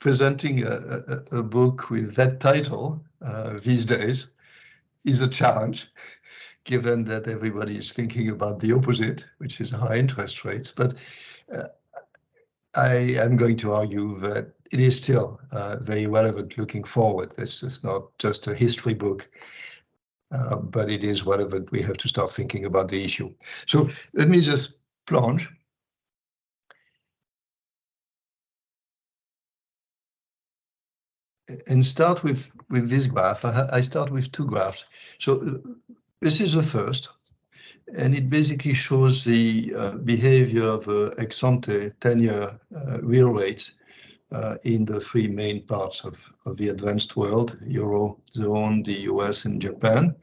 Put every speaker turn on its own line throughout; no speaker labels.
presenting a book with that title these days is a challenge, given that everybody is thinking about the opposite, which is high interest rates. But I am going to argue that it is still very relevant looking forward. This is not just a history book, but it is relevant. We have to start thinking about the issue. So let me just plunge. And start with this graph. I start with two graphs. So this is the first, and it basically shows the behavior of ex-ante 10-year real rates in the three main parts of the advanced world: Eurozone, the US, and Japan.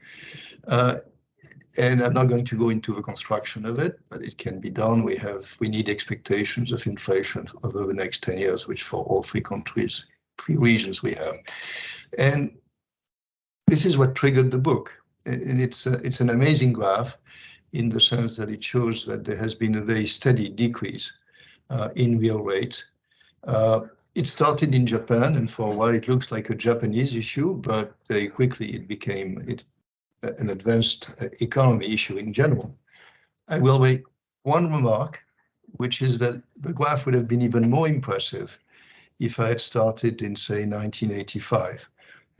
And I'm not going to go into the construction of it, but it can be done. We need expectations of inflation over the next 10 years, which for all three countries, three regions we have. And this is what triggered the book. And it's an amazing graph in the sense that it shows that there has been a very steady decrease in real rates. It started in Japan, and for a while it looks like a Japanese issue, but very quickly it became an advanced economy issue in general. I will make one remark, which is that the graph would have been even more impressive if I had started in, say, 1985.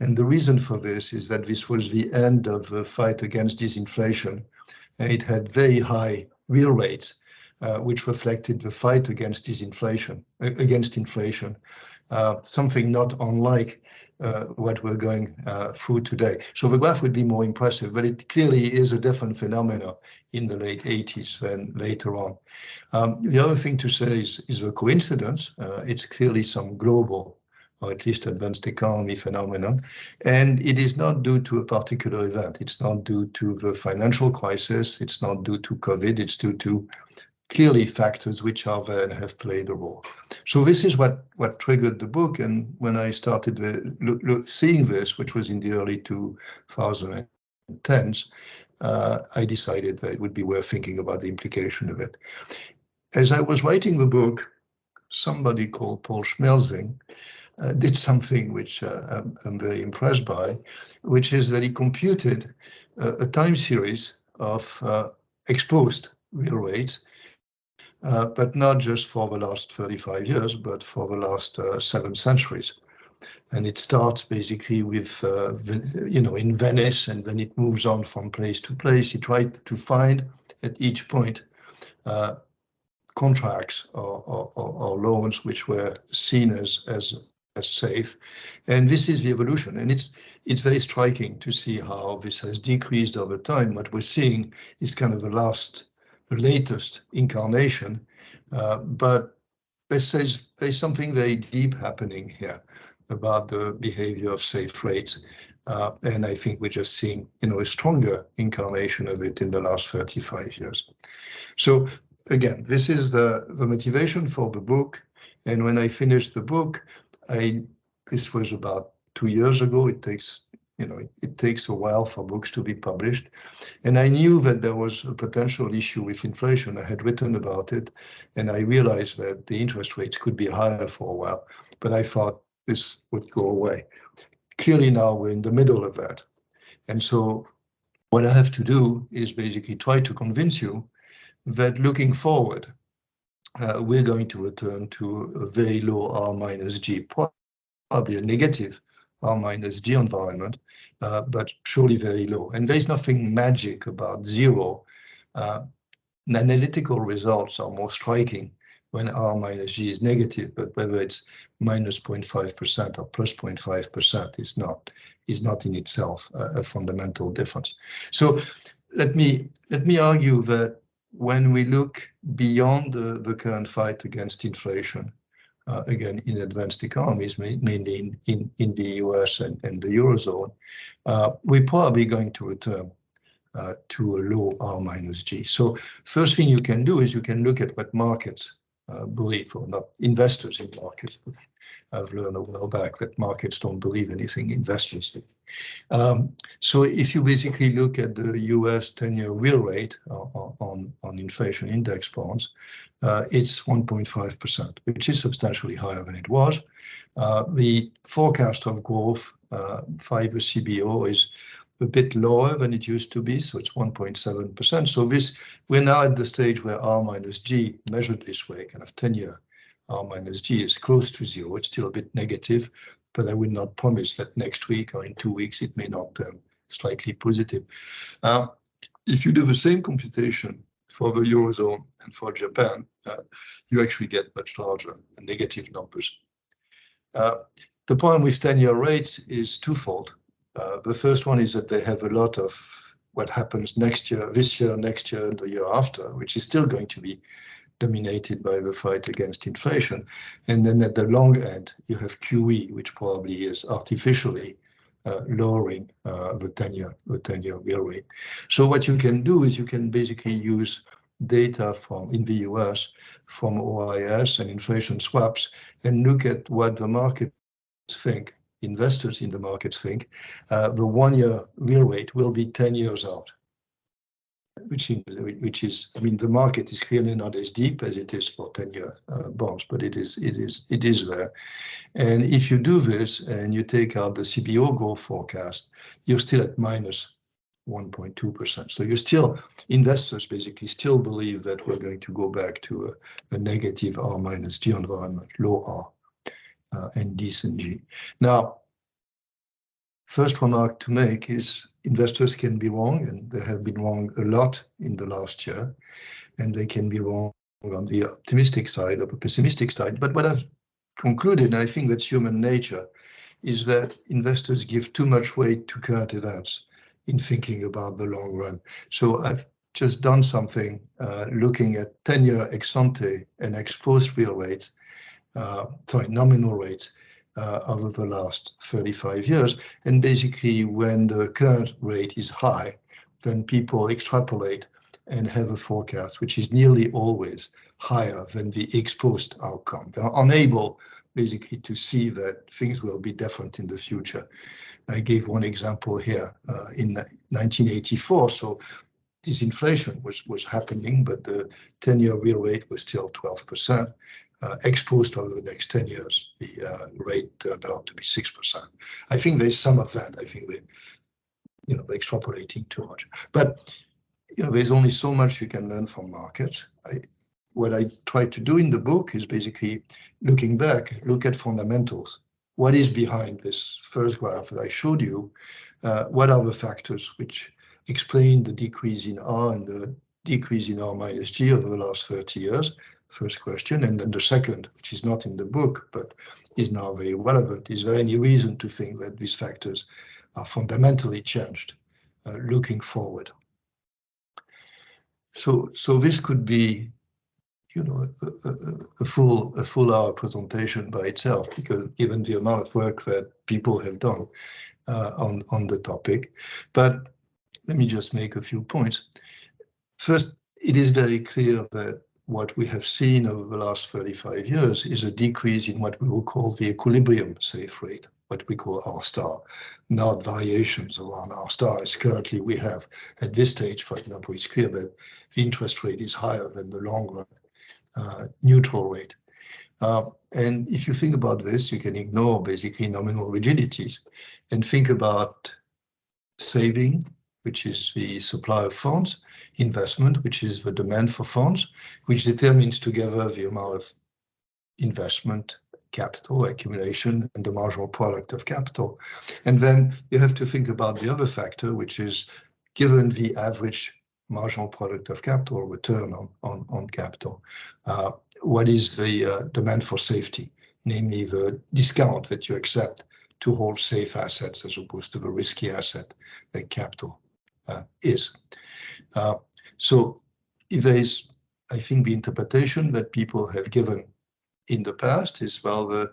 And the reason for this is that this was the end of the fight against disinflation. And it had very high real rates, which reflected the fight against disinflation, against inflation, something not unlike what we're going through today. So the graph would be more impressive, but it clearly is a different phenomena in the late 80s than later on. The other thing to say is the coincidence. It's clearly some global, or at least advanced economy phenomenon, and it is not due to a particular event. It's not due to the financial crisis. It's not due to COVID. It's due to clearly factors which are there and have played a role. So this is what triggered the book. And when I started seeing this, which was in the early 2010s, I decided that it would be worth thinking about the implication of it. As I was writing the book, somebody called Paul Schmelzing did something which I'm very impressed by, which is that he computed a time series of exposed real rates, but not just for the last 35 years, but for the last 7 centuries. And it starts basically with, in Venice, and then it moves on from place to place. He tried to find at each point contracts or loans which were seen as safe. And this is the evolution. And it's very striking to see how this has decreased over time. What we're seeing is kind of the latest incarnation, but there's something very deep happening here about the behavior of safe rates, and I think we're just seeing a stronger incarnation of it in the last 35 years. So again, this is the motivation for the book, and when I finished the book, this was about 2 years ago. It takes a while for books to be published. And I knew that there was a potential issue with inflation. I had written about it, and I realized that the interest rates could be higher for a while, but I thought this would go away. Clearly now we're in the middle of that. And so what I have to do is basically try to convince you that looking forward, we're going to return to a very low R minus G, probably a negative R minus G environment, but surely very low. And there's nothing magic about zero. Analytical results are more striking when R minus G is negative, but whether it's minus 0.5% or plus 0.5% is not in itself a fundamental difference. So let me argue that when we look beyond the current fight against inflation, again, in advanced economies, mainly in the US and the Eurozone, we're probably going to return to a low R minus G. So first thing you can do is you can look at what markets believe, or not investors in markets, I've learned a while back that markets don't believe anything investors do. So if you basically look at the US 10-year real rate on inflation index bonds, it's 1.5%, which is substantially higher than it was. The forecast of growth, 5-year CBO, is a bit lower than it used to be, so it's 1.7%. So we're now at the stage where R minus G, measured this way, kind of 10-year R minus G, is close to zero. It's still a bit negative, but I would not promise that next week or in 2 weeks it may not turn slightly positive. If you do the same computation for the Eurozone and for Japan, you actually get much larger negative numbers. The problem with 10-year rates is twofold. The first one is that they have a lot of what happens next year, this year, next year, and the year after, which is still going to be dominated by the fight against inflation. And then at the long end, you have QE, which probably is artificially lowering the 10-year real rate. So what you can do is you can basically use data from in the US from OIS and inflation swaps and look at what the markets think, investors in the markets think, the 1-year real rate will be 10 years out. Which is, I mean, the market is clearly not as deep as it is for 10-year bonds, but it is there. And if you do this and you take out the CBO growth forecast, you're still at minus 1.2%. So you're still, investors basically still believe that we're going to go back to a negative R minus G environment, low R and decent G. Now, first remark to make is investors can be wrong, and they have been wrong a lot in the last year, and they can be wrong on the optimistic side or the pessimistic side. But what I've concluded, and I think that's human nature, is that investors give too much weight to current events in thinking about the long run. So I've just done something looking at 10-year ex-ante and ex-post real rates, nominal rates, over the last 35 years. And basically, when the current rate is high, then people extrapolate and have a forecast which is nearly always higher than the ex-post outcome. They're unable basically to see that things will be different in the future. I gave one example here in 1984. So disinflation was happening, but the 10-year real rate was still 12%. Ex-post over the next 10 years, the rate turned out to be 6%. I think there's some of that. I think we're, extrapolating too much. But, there's only so much you can learn from markets. What I try to do in the book is basically looking back, look at fundamentals. What is behind this first graph that I showed you? What are the factors which explain the decrease in R and the decrease in R minus G over the last 30 years? First question. And then the second, which is not in the book, but is now very relevant, is there any reason to think that these factors are fundamentally changed looking forward? So this could be, a full hour presentation by itself, because given the amount of work that people have done on the topic. But let me just make a few points. First, it is very clear that what we have seen over the last 35 years is a decrease in what we will call the equilibrium safe rate, what we call R star, not variations around R star. As currently we have at this stage, for example, it's clear that the interest rate is higher than the long run neutral rate. And if you think about this, you can ignore basically nominal rigidities and think about saving, which is the supply of funds, investment, which is the demand for funds, which determines together the amount of investment, capital accumulation, and the marginal product of capital. And then you have to think about the other factor, which is given the average marginal product of capital, return on capital, what is the demand for safety, namely the discount that you accept to hold safe assets as opposed to the risky asset that capital is. So if there is, I think the interpretation that people have given in the past is, well, the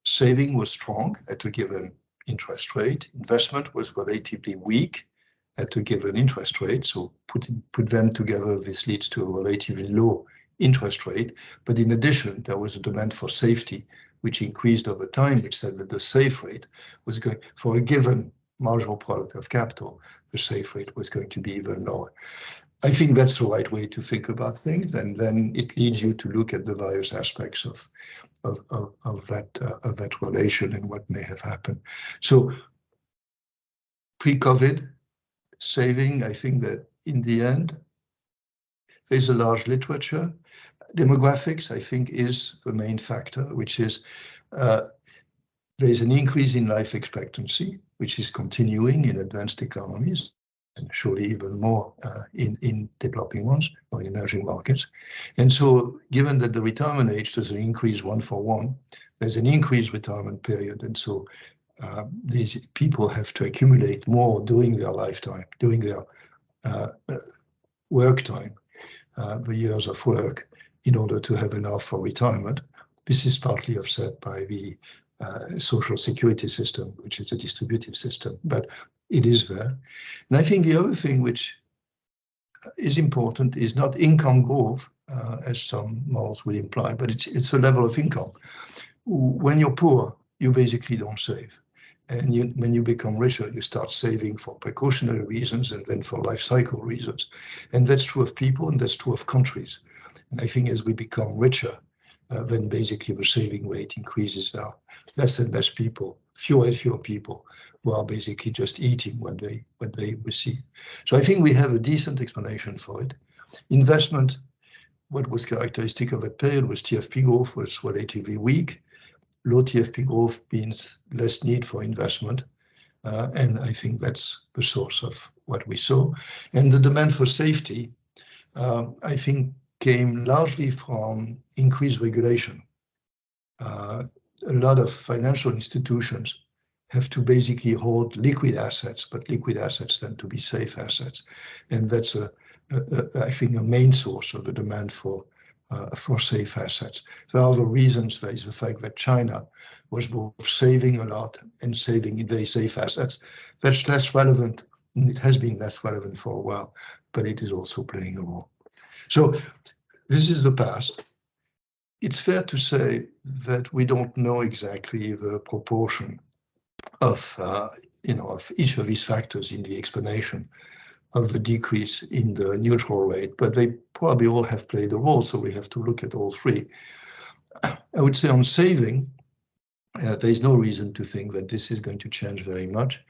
saving was strong at a given interest rate, investment was relatively weak at a given interest rate, so put them together, this leads to a relatively low interest rate, but in addition, there was a demand for safety which increased over time, which said that the safe rate was going, for a given marginal product of capital, the safe rate was going to be even lower. I think that's the right way to think about things, and then it leads you to look at the various aspects of that relation and what may have happened. So pre-COVID saving, I think that in the end, there's a large literature. Demographics, I think, is the main factor, which is there's an increase in life expectancy, which is continuing in advanced economies, and surely even more in developing ones or in emerging markets. And so given that the retirement age doesn't increase 1-for-1, there's an increased retirement period. And so these people have to accumulate more during their lifetime, during their work time, the years of work, in order to have enough for retirement. This is partly offset by the social security system, which is a distributive system, but it is there. And I think the other thing which is important is not income growth, as some models would imply, but it's a level of income. When you're poor, you basically don't save. And when you become richer, you start saving for precautionary reasons and then for life cycle reasons. And that's true of people, and that's true of countries. And I think as we become richer, then basically the saving rate increases now. Less and less people, fewer and fewer people who are basically just eating what they receive. So I think we have a decent explanation for it. Investment, what was characteristic of that period was TFP growth was relatively weak. Low TFP growth means less need for investment. And I think that's the source of what we saw. And the demand for safety, I think, came largely from increased regulation. A lot of financial institutions have to basically hold liquid assets, but liquid assets tend to be safe assets. And that's, I think, a main source of the demand for safe assets. There are other reasons. There is the fact that China was both saving a lot and saving in very safe assets. That's less relevant, and it has been less relevant for a while, but it is also playing a role. So this is the past. It's fair to say that we don't know exactly the proportion of, of each of these factors in the explanation of the decrease in the neutral rate, but they probably all have played a role, so we have to look at all three. I would say on saving, there is no reason to think that this is going to change very much.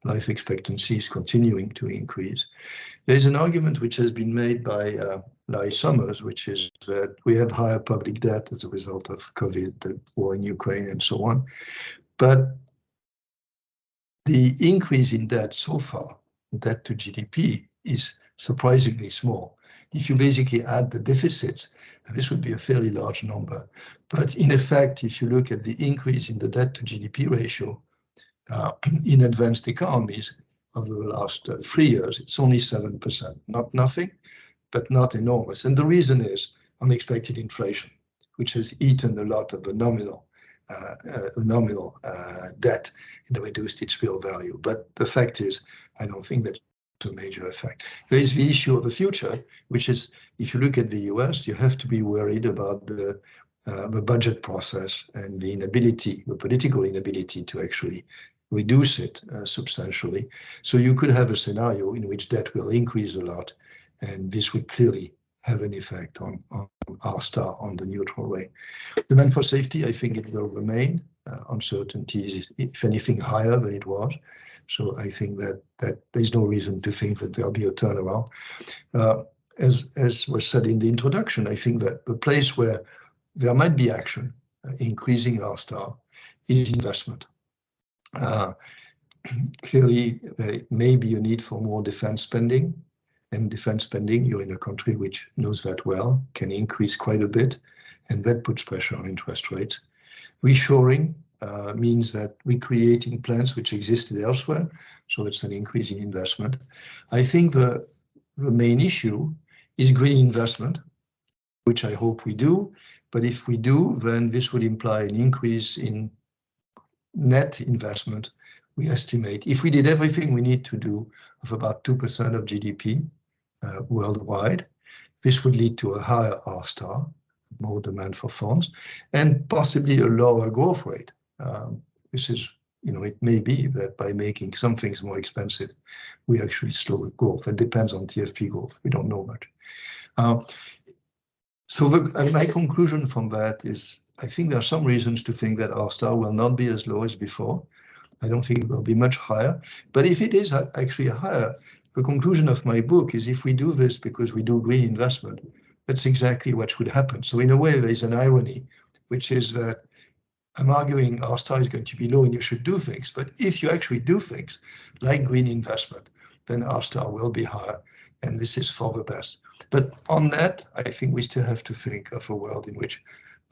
Life expectancy is continuing to increase. There's an argument which has been made by Larry Summers, which is that we have higher public debt as a result of COVID, the war in Ukraine, and so on. But the increase in debt so far, debt to GDP, is surprisingly small. If you basically add the deficits, this would be a fairly large number. But in effect, if you look at the increase in the debt to GDP ratio in advanced economies over the last 3 years, it's only 7%. Not nothing, but not enormous. And the reason is unexpected inflation, which has eaten a lot of the nominal debt and reduced its real value. But the fact is, I don't think that's a major effect. There is the issue of the future, which is, if you look at the US, you have to be worried about the budget process and the inability, the political inability to actually reduce it substantially. So you could have a scenario in which debt will increase a lot, and this would clearly have an effect on R star, on the neutral rate. Demand for safety, I think it will remain. Uncertainty is, if anything, higher than it was. So I think that there's no reason to think that there'll be a turnaround. As was said in the introduction, I think that the place where there might be action, increasing R star, is investment. Clearly, there may be a need for more defense spending. And defense spending, you're in a country which knows that well, can increase quite a bit, and that puts pressure on interest rates. Reshoring means that recreating plants which existed elsewhere, so it's an increase in investment. I think the main issue is green investment, which I hope we do, but if we do, then this would imply an increase in net investment. We estimate, if we did everything we need to do, of about 2% of GDP worldwide, this would lead to a higher R star more demand for funds, and possibly a lower growth rate. This is, it may be that by making some things more expensive, we actually slow growth. It depends on TFP growth. We don't know much. So my conclusion from that is, I think there are some reasons to think that R star will not be as low as before. I don't think it will be much higher. But if it is actually higher, the conclusion of my book is if we do this because we do green investment, that's exactly what should happen. So in a way, there is an irony, which is that I'm arguing R star is going to be low and you should do things. But if you actually do things like green investment, then R star will be higher. And this is for the best. But on that, I think we still have to think of a world in which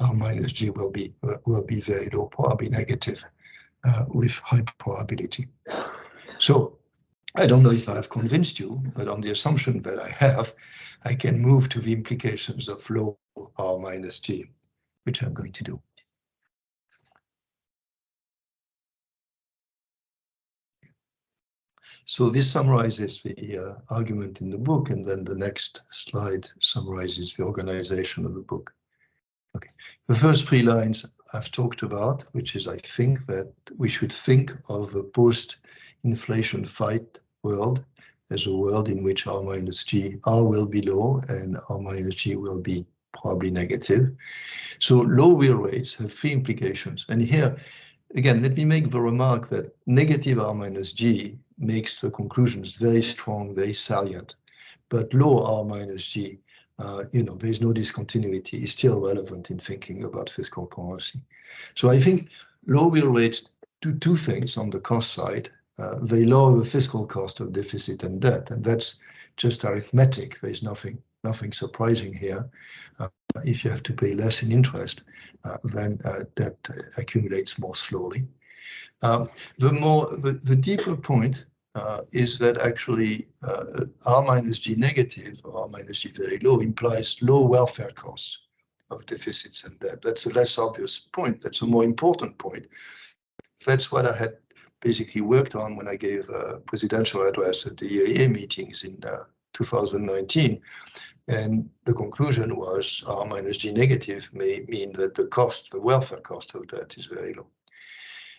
R minus G will be very low, probably negative, with high probability. So I don't know if I've convinced you, but on the assumption that I have, I can move to the implications of low R minus G, which I'm going to do. So this summarizes the argument in the book, and then the next slide summarizes the organization of the book. Okay, the first 3 lines I've talked about, which is I think that we should think of a post-inflation fight world as a world in which R minus G, R will be low and R minus G will be probably negative. So low real rates have 3 implications. And here, again, let me make the remark that negative R minus G makes the conclusions very strong, very salient. But low R minus G, there is no discontinuity, is still relevant in thinking about fiscal policy. So I think low real rates do 2 things on the cost side. They lower the fiscal cost of deficit and debt, and that's just arithmetic. There's nothing surprising here. If you have to pay less in interest, then debt accumulates more slowly. The deeper point is that actually R minus G negative or R minus G very low implies low welfare costs of deficits and debt. That's a less obvious point. That's a more important point. That's what I had basically worked on when I gave a presidential address at the EAA meetings in 2019. And the conclusion was R minus G negative may mean that the welfare cost of debt is very low.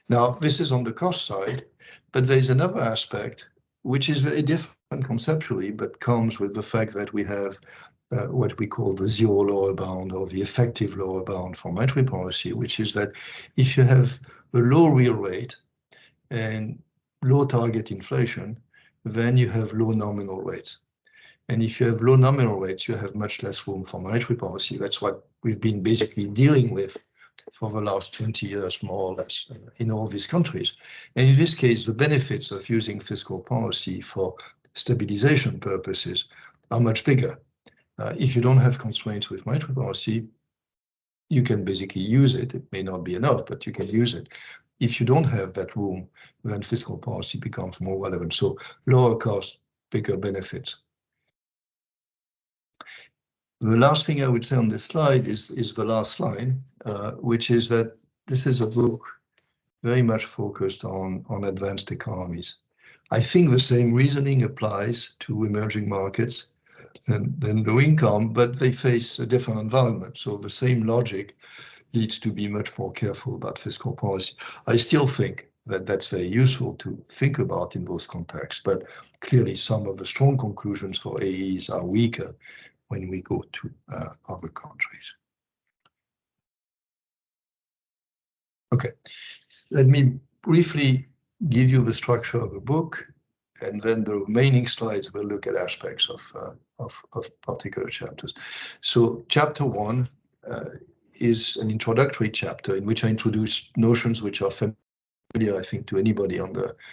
Now, this is on the cost side, but there's another aspect which is very different conceptually, but comes with the fact that we have what we call the zero lower bound or the effective lower bound for monetary policy, which is that if you have a low real rate and low target inflation, then you have low nominal rates. And if you have low nominal rates, you have much less room for monetary policy. That's what we've been basically dealing with for the last 20 years, more or less, in all these countries. And in this case, the benefits of using fiscal policy for stabilization purposes are much bigger. If you don't have constraints with monetary policy, you can basically use it. It may not be enough, but you can use it. If you don't have that room, then fiscal policy becomes more relevant. So lower cost, bigger benefits. The last thing I would say on this slide is the last line, which is that this is a book very much focused on advanced economies. I think the same reasoning applies to emerging markets and low income, but they face a different environment. So the same logic leads to be much more careful about fiscal policy. I still think that that's very useful to think about in both contexts, but clearly some of the strong conclusions for AEs are weaker when we go to other countries. Okay, let me briefly give you the structure of the book, and then the remaining slides will look at aspects of particular chapters. So chapter 1 is an introductory chapter in which I introduce notions which are familiar, I think, to anybody on the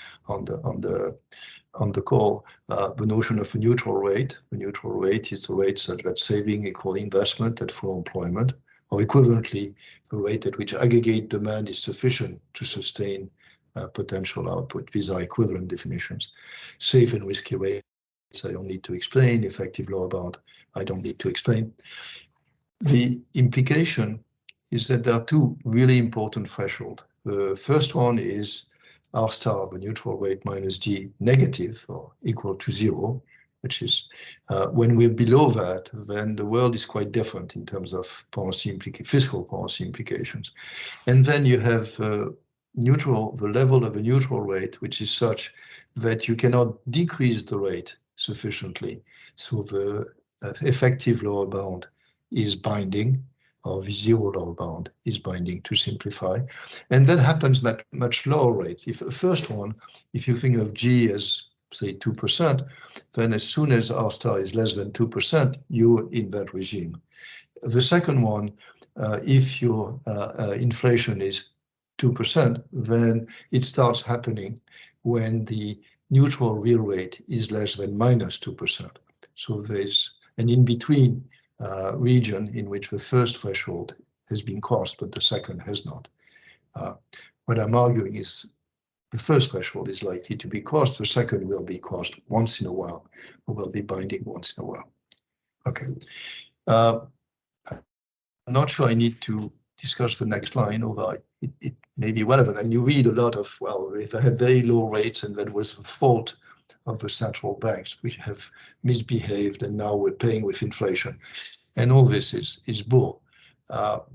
call. The notion of a neutral rate. A neutral rate is a rate such that saving equal investment at full employment, or equivalently, the rate at which aggregate demand is sufficient to sustain potential output. These are equivalent definitions. Safe and risky rates, I don't need to explain. Effective lower bound, I don't need to explain. The implication is that there are 2 really important thresholds. The first one is R star, the neutral rate minus G negative or equal to 0. which is when we're below that, then the world is quite different in terms of fiscal policy implications. And then you have the level of a neutral rate, which is such that you cannot decrease the rate sufficiently. So the effective lower bound is binding, or the zero lower bound is binding, to simplify. And that happens at much lower rates. If the first one, if you think of G as, say, 2%, then as soon as R star is less than 2%, you're in that regime. The second one, if your inflation is 2%, then it starts happening when the neutral real rate is less than minus 2%. So there's an in-between region in which the first threshold has been crossed, but the second has not. What I'm arguing is the first threshold is likely to be crossed, the second will be crossed once in a while, or will be binding once in a while. Okay. I'm not sure I need to discuss the next line, although it may be relevant. And you read a lot of, well, if I had very low rates and that was the fault of the central banks, which have misbehaved and now we're paying with inflation. And all this is bull.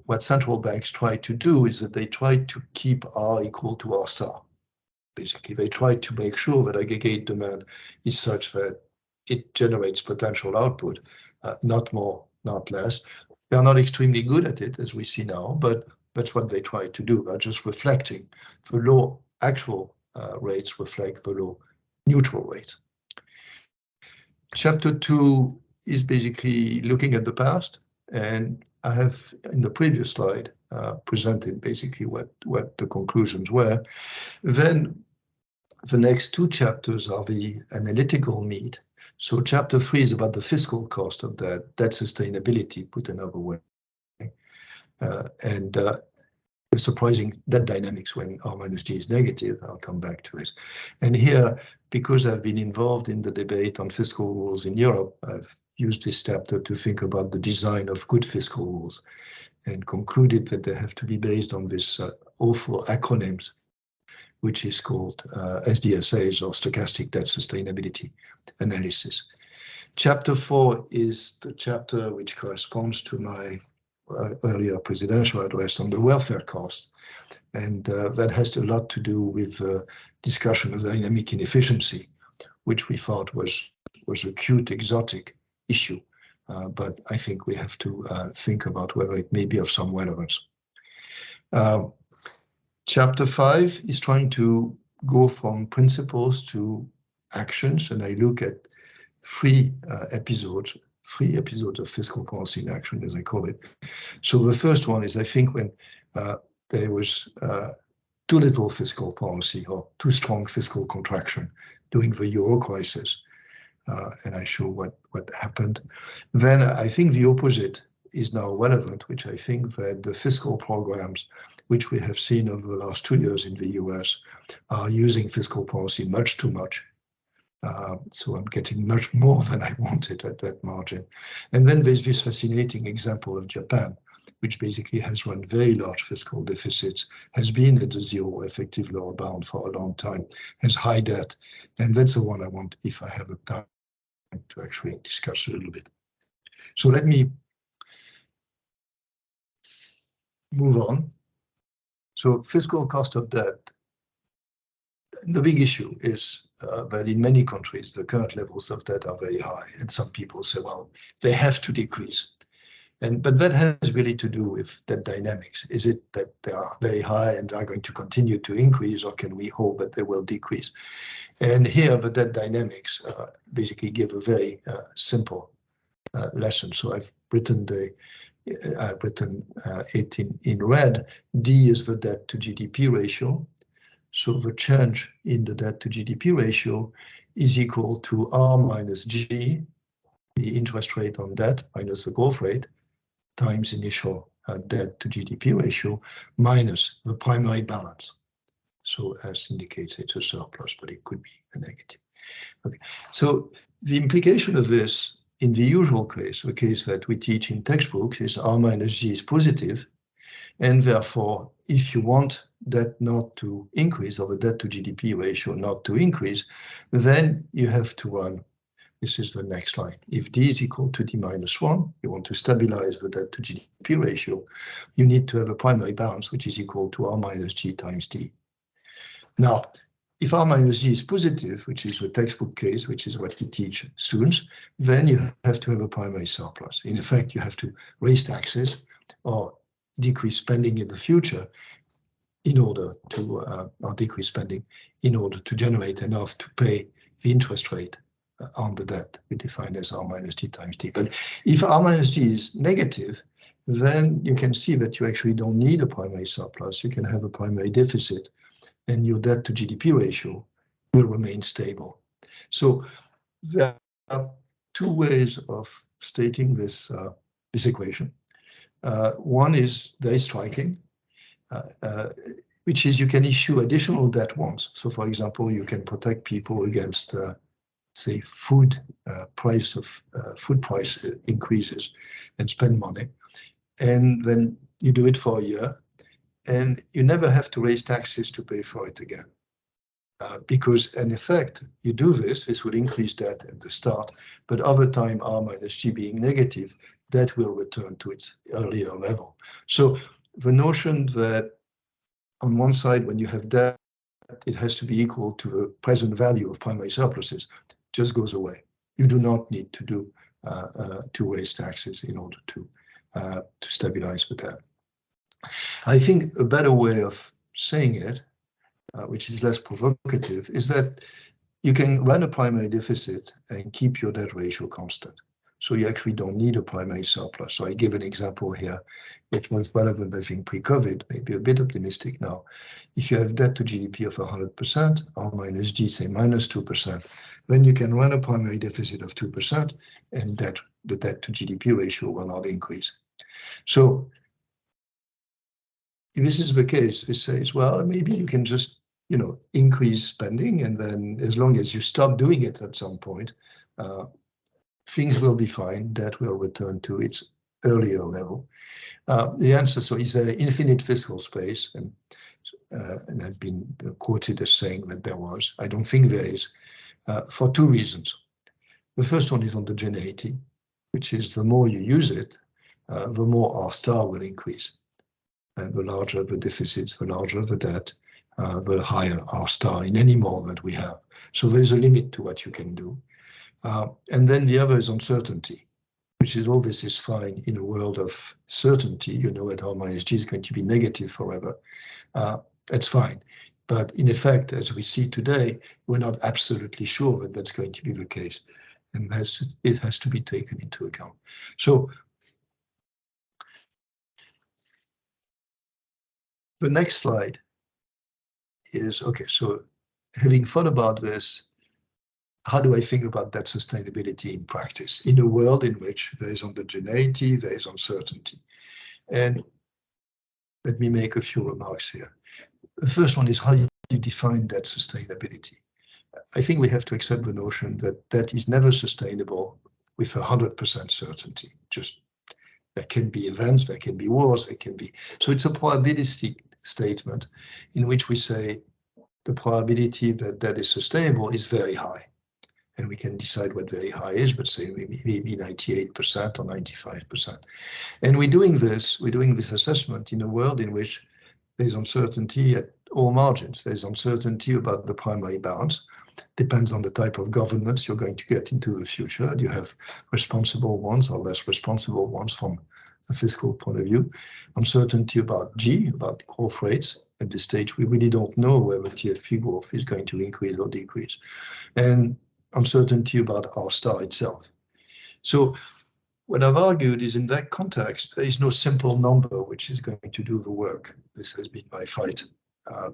What central banks try to do is that they try to keep R equal to R star. Basically, they try to make sure that aggregate demand is such that it generates potential output, not more, not less. They are not extremely good at it, as we see now, but that's what they try to do. They're just reflecting the low actual rates reflect the low neutral rates. Chapter 2 is basically looking at the past, and I have in the previous slide presented basically what the conclusions were. Then the next 2 chapters are the analytical meat. So chapter 3 is about the fiscal cost of debt sustainability, put another way, and surprising debt dynamics when R minus G is negative. I'll come back to it. And here, because I've been involved in the debate on fiscal rules in Europe, I've used this chapter to think about the design of good fiscal rules and concluded that they have to be based on this awful acronyms, which is called SDSAs, or Stochastic Debt Sustainability Analysis. Chapter 4 is the chapter which corresponds to my earlier presidential address on the welfare cost. And that has a lot to do with discussion of dynamic inefficiency, which we thought was a cute, exotic issue. But I think we have to think about whether it may be of some relevance. Chapter 5 is trying to go from principles to actions, and I look at 3 episodes of fiscal policy in action, as I call it. So the first one is, I think, when there was too little fiscal policy or too strong fiscal contraction during the euro crisis, and I show what happened. Then I think the opposite is now relevant, which I think that the fiscal programs which we have seen over the last 2 years in the US are using fiscal policy much too much. So I'm getting much more than I wanted at that margin. And then there's this fascinating example of Japan, which basically has run very large fiscal deficits, has been at the zero effective lower bound for a long time, has high debt. And that's the one I want, if I have a time, to actually discuss a little bit. So let me move on. So fiscal cost of debt. The big issue is that in many countries, the current levels of debt are very high. And some people say, well, they have to decrease. But that has really to do with debt dynamics. Is it that they are very high and are going to continue to increase, or can we hope that they will decrease? And here, the debt dynamics basically give a very simple lesson. So I've written it in red. D is the debt to GDP ratio. So the change in the debt to GDP ratio is equal to R minus G, the interest rate on debt, minus the growth rate, times initial debt to GDP ratio, minus the primary balance. So as indicates, it's a surplus, but it could be a negative. Okay. So the implication of this in the usual case, the case that we teach in textbooks, is R minus G is positive. And therefore, if you want debt not to increase, or the debt to GDP ratio not to increase, then you have to run this is the next line. If D is equal to D minus 1, you want to stabilize the debt to GDP ratio, you need to have a primary balance which is equal to R minus G times D. Now, if R minus G is positive, which is the textbook case, which is what we teach students, then you have to have a primary surplus. In effect, you have to raise taxes or decrease spending in the future in order to, or decrease spending in order to generate enough to pay the interest rate on the debt we define as R minus G times D. But if R minus G is negative, then you can see that you actually don't need a primary surplus. You can have a primary deficit and your debt to GDP ratio will remain stable. So there are two ways of stating this, this equation. One is very striking, which is you can issue additional debt once. So for example, you can protect people against say food price increases and spend money, and then you do it for a year, and you never have to raise taxes to pay for it again, because in effect you do this will increase debt at the start, but over time R minus G being negative, that will return to its earlier level. So the notion that on one side when you have debt it has to be equal to the present value of primary surpluses just goes away. You do not need to do to raise taxes in order to stabilize the debt. I think a better way of saying it, which is less provocative, is that you can run a primary deficit and keep your debt ratio constant. So you actually don't need a primary surplus. So I give an example here, which was relevant, I think, pre-COVID, maybe a bit optimistic now. If you have debt to GDP of 100%, R minus G, say minus 2%, then you can run a primary deficit of 2% and the debt to GDP ratio will not increase. So if this is the case, this says, well, maybe you can just, you know, increase spending, and then as long as you stop doing it at some point, things will be fine. Debt will return to its earlier level. The answer, so is there infinite fiscal space? And I've been quoted as saying that there was. I don't think there is, for two reasons. The first one is homogeneity, which is the more you use it, the more R star will increase. And the larger the deficits, the larger the debt, the higher R star in any more that we have. So there's a limit to what you can do. And then the other is uncertainty, which is always is fine in a world of certainty. You know that R minus G is going to be negative forever. That's fine. But in effect, as we see today, we're not absolutely sure that that's going to be the case. And it has to be taken into account. So the next slide is, okay, so having thought about this, how do I think about that sustainability in practice in a world in which there is homogeneity, there is uncertainty? And let me make a few remarks here. The first one is how you define that sustainability. I think we have to accept the notion that that is never sustainable with 100% certainty. Just there can be events, there can be wars, there can be. So it's a probabilistic statement in which we say the probability that that is sustainable is very high. And we can decide what very high is, but say maybe 98% or 95%. And we're doing this assessment in a world in which there's uncertainty at all margins. There's uncertainty about the primary balance. Depends on the type of governments you're going to get into the future. Do you have responsible ones or less responsible ones from a fiscal point of view? Uncertainty about G, about growth rates. At this stage, we really don't know whether TFP growth is going to increase or decrease. And uncertainty about R star itself. So what I've argued is in that context, there is no simple number which is going to do the work. This has been my fight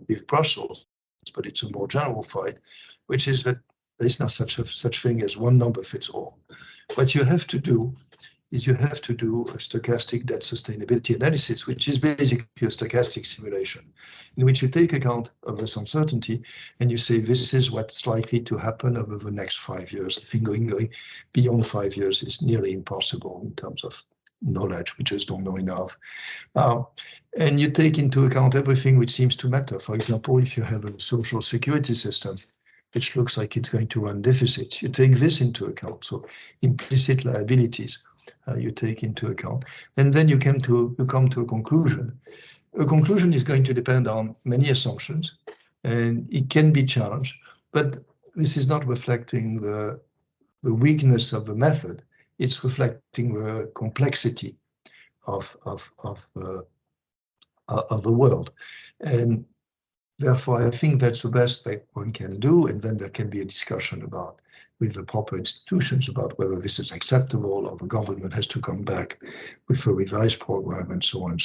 with Brussels, but it's a more general fight, which is that there is no such thing as one number fits all. What you have to do is you have to do a stochastic debt sustainability analysis, which is basically a stochastic simulation, in which you take account of this uncertainty and you say this is what's likely to happen over the next 5 years. I think going beyond 5 years is nearly impossible in terms of knowledge. We just don't know enough. And you take into account everything which seems to matter. For example, if you have a social security system, which looks like it's going to run deficits. You take this into account. So implicit liabilities you take into account, and then you come to a conclusion. A conclusion is going to depend on many assumptions, and it can be challenged. But this is not reflecting the weakness of the method. It's reflecting the complexity of the world, and therefore I think that's the best that one can do. And then there can be a discussion about with the proper institutions about whether this is acceptable, or the government has to come back with a revised program, and so on,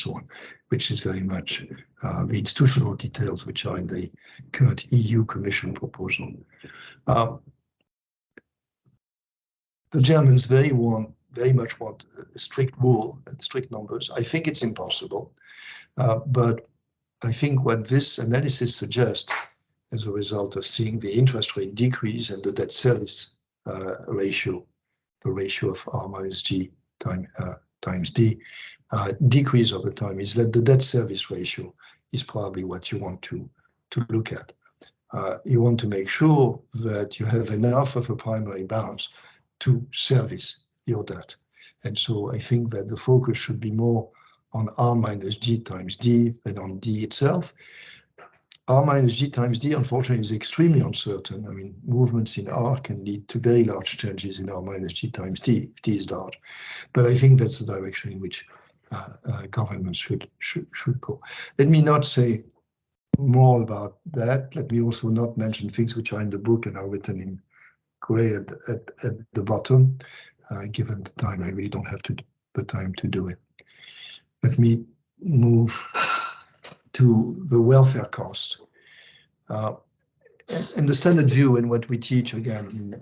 which is very much the institutional details which are in the current EU Commission proposal. The Germans very much want a strict rule and strict numbers. I think it's impossible, but I think what this analysis suggests, as a result of seeing the interest rate decrease and the debt service ratio, the ratio of R minus G times D, decrease over time, is that the debt service ratio is probably what you want to look at. You want to make sure that you have enough of a primary balance to service your debt. And so I think that the focus should be more on R minus G times D than on D itself. R minus G times D, unfortunately, is extremely uncertain. I mean, movements in R can lead to very large changes in R minus G times D, if D is large. But I think that's the direction in which governments should go. Let me not say more about that. Let me also not mention things which are in the book and are written in gray at the bottom. Given the time, I really don't have the time to do it. Let me move to the welfare cost. And the standard view, and what we teach again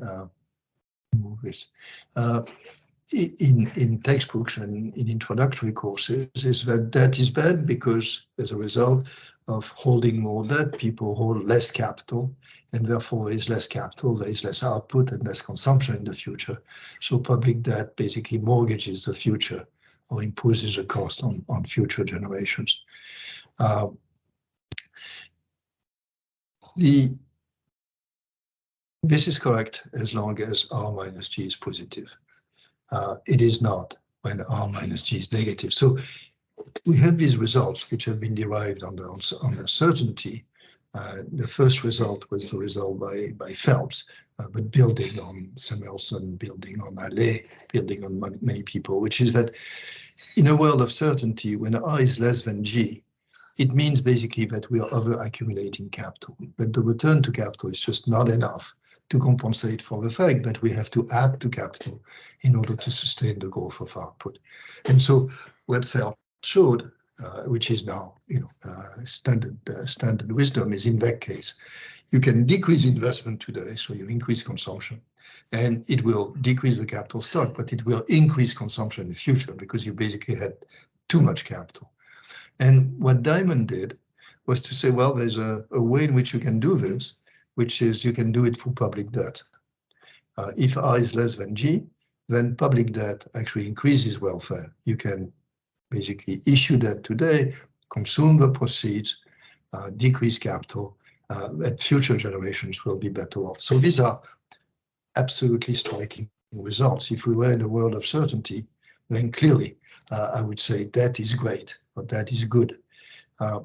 in textbooks and in introductory courses, is that debt is bad because as a result of holding more debt, people hold less capital, and therefore there is less capital, there is less output and less consumption in the future. So public debt basically mortgages the future, or imposes a cost on future generations. This is correct as long as R minus G is positive. It is not when R minus G is negative. So we have these results which have been derived on uncertainty. The first result was the result by Phelps, but building on Samuelson, building on Allais, building on many people, which is that in a world of certainty, when R is less than G, it means basically that we are over-accumulating capital, but the return to capital is just not enough to compensate for the fact that we have to add to capital in order to sustain the growth of output. And so what Phelps showed, which is now standard wisdom, is in that case, you can decrease investment today, so you increase consumption, and it will decrease the capital stock, but it will increase consumption in the future because you basically had too much capital. And what Diamond did was to say, well, there's a way in which you can do this, which is you can do it through public debt. If R is less than G, then public debt actually increases welfare. You can basically issue debt today, consume the proceeds, decrease capital, and future generations will be better off. So these are absolutely striking results. If we were in a world of certainty, then clearly I would say debt is great, or debt is good. I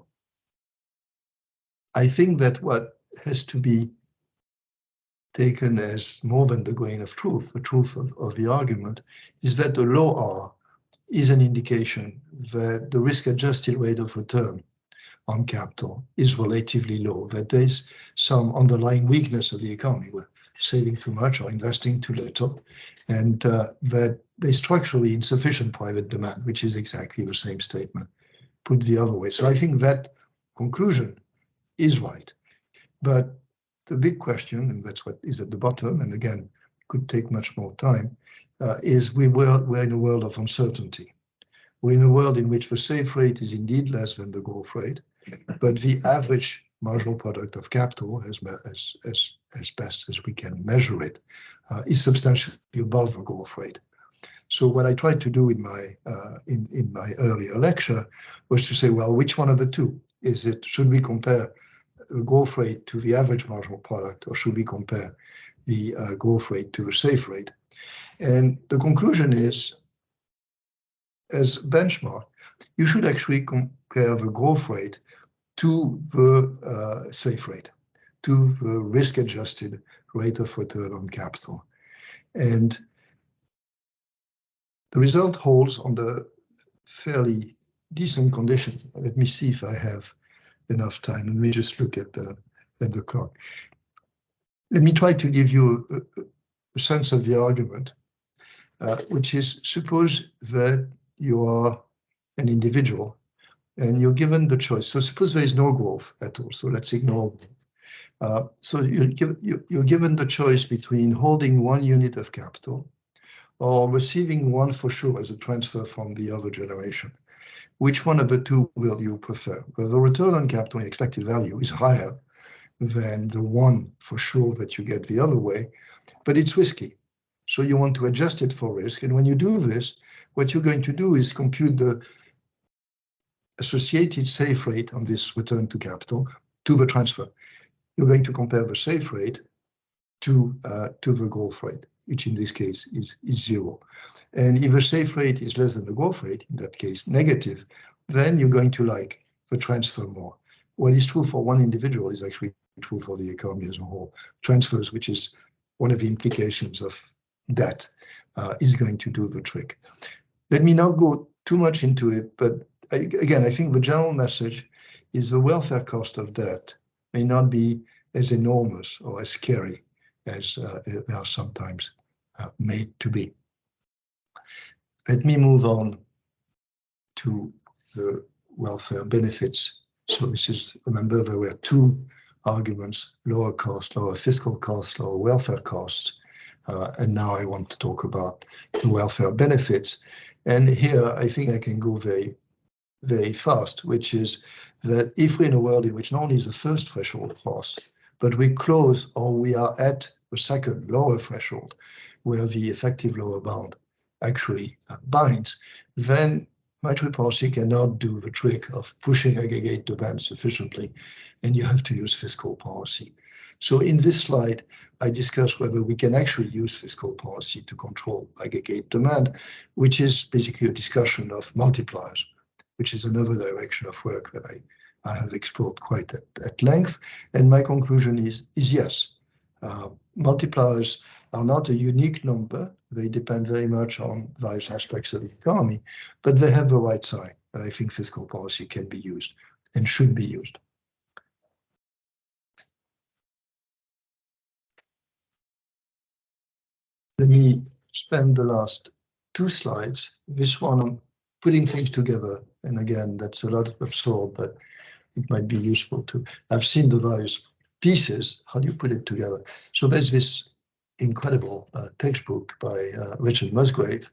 think that what has to be taken as more than the grain of truth, the truth of the argument, is that the low R is an indication that the risk-adjusted rate of return on capital is relatively low, that there is some underlying weakness of the economy. We're saving too much or investing too little, and that there's structurally insufficient private demand, which is exactly the same statement put the other way. So I think that conclusion is right. But the big question, and that's what is at the bottom, and again, could take much more time, is we're in a world of uncertainty. We're in a world in which the safe rate is indeed less than the growth rate, but the average marginal product of capital, as best as we can measure it, is substantially above the growth rate. So what I tried to do in my earlier lecture was to say, well, which one of the two is it? Should we compare the growth rate to the average marginal product, or should we compare the growth rate to the safe rate? And the conclusion is, as benchmark, you should actually compare the growth rate to the safe rate, to the risk-adjusted rate of return on capital. And the result holds on the fairly decent condition. Let me see if I have enough time. Let me just look at the clock. Let me try to give you a sense of the argument, which is, suppose that you are an individual and you're given the choice. So suppose there is no growth at all. So let's ignore. So you're given the choice between holding 1 unit of capital or receiving one for sure as a transfer from the other generation. Which one of the two will you prefer? Well, the return on capital and expected value is higher than the one for sure that you get the other way, but it's risky. So you want to adjust it for risk. And when you do this, what you're going to do is compute the associated safe rate on this return to capital to the transfer. You're going to compare the safe rate to the growth rate, which in this case is 0. And if the safe rate is less than the growth rate, in that case negative, then you're going to like the transfer more. What is true for one individual is actually true for the economy as a whole. Transfers, which is one of the implications of debt, is going to do the trick. Let me not go too much into it, but again, I think the general message is the welfare cost of debt may not be as enormous or as scary as they are sometimes made to be. Let me move on to the welfare benefits. So this is, remember, there were 2 arguments: lower cost, lower fiscal cost, lower welfare costs. And now I want to talk about the welfare benefits. And here I think I can go very, very fast, which is that if we're in a world in which not only is the first threshold crossed, but we close or we are at the second lower threshold where the effective lower bound actually binds, then monetary policy cannot do the trick of pushing aggregate demand sufficiently, and you have to use fiscal policy. So in this slide, I discuss whether we can actually use fiscal policy to control aggregate demand, which is basically a discussion of multipliers, which is another direction of work that I have explored quite at length. And my conclusion is yes. Multipliers are not a unique number. They depend very much on various aspects of the economy, but they have the right sign. And I think fiscal policy can be used and should be used. Let me spend the last 2 slides, this one on putting things together. And again, that's a lot of absurd, but it might be useful to. I've seen the various pieces. How do you put it together? So there's this incredible textbook by Richard Musgrave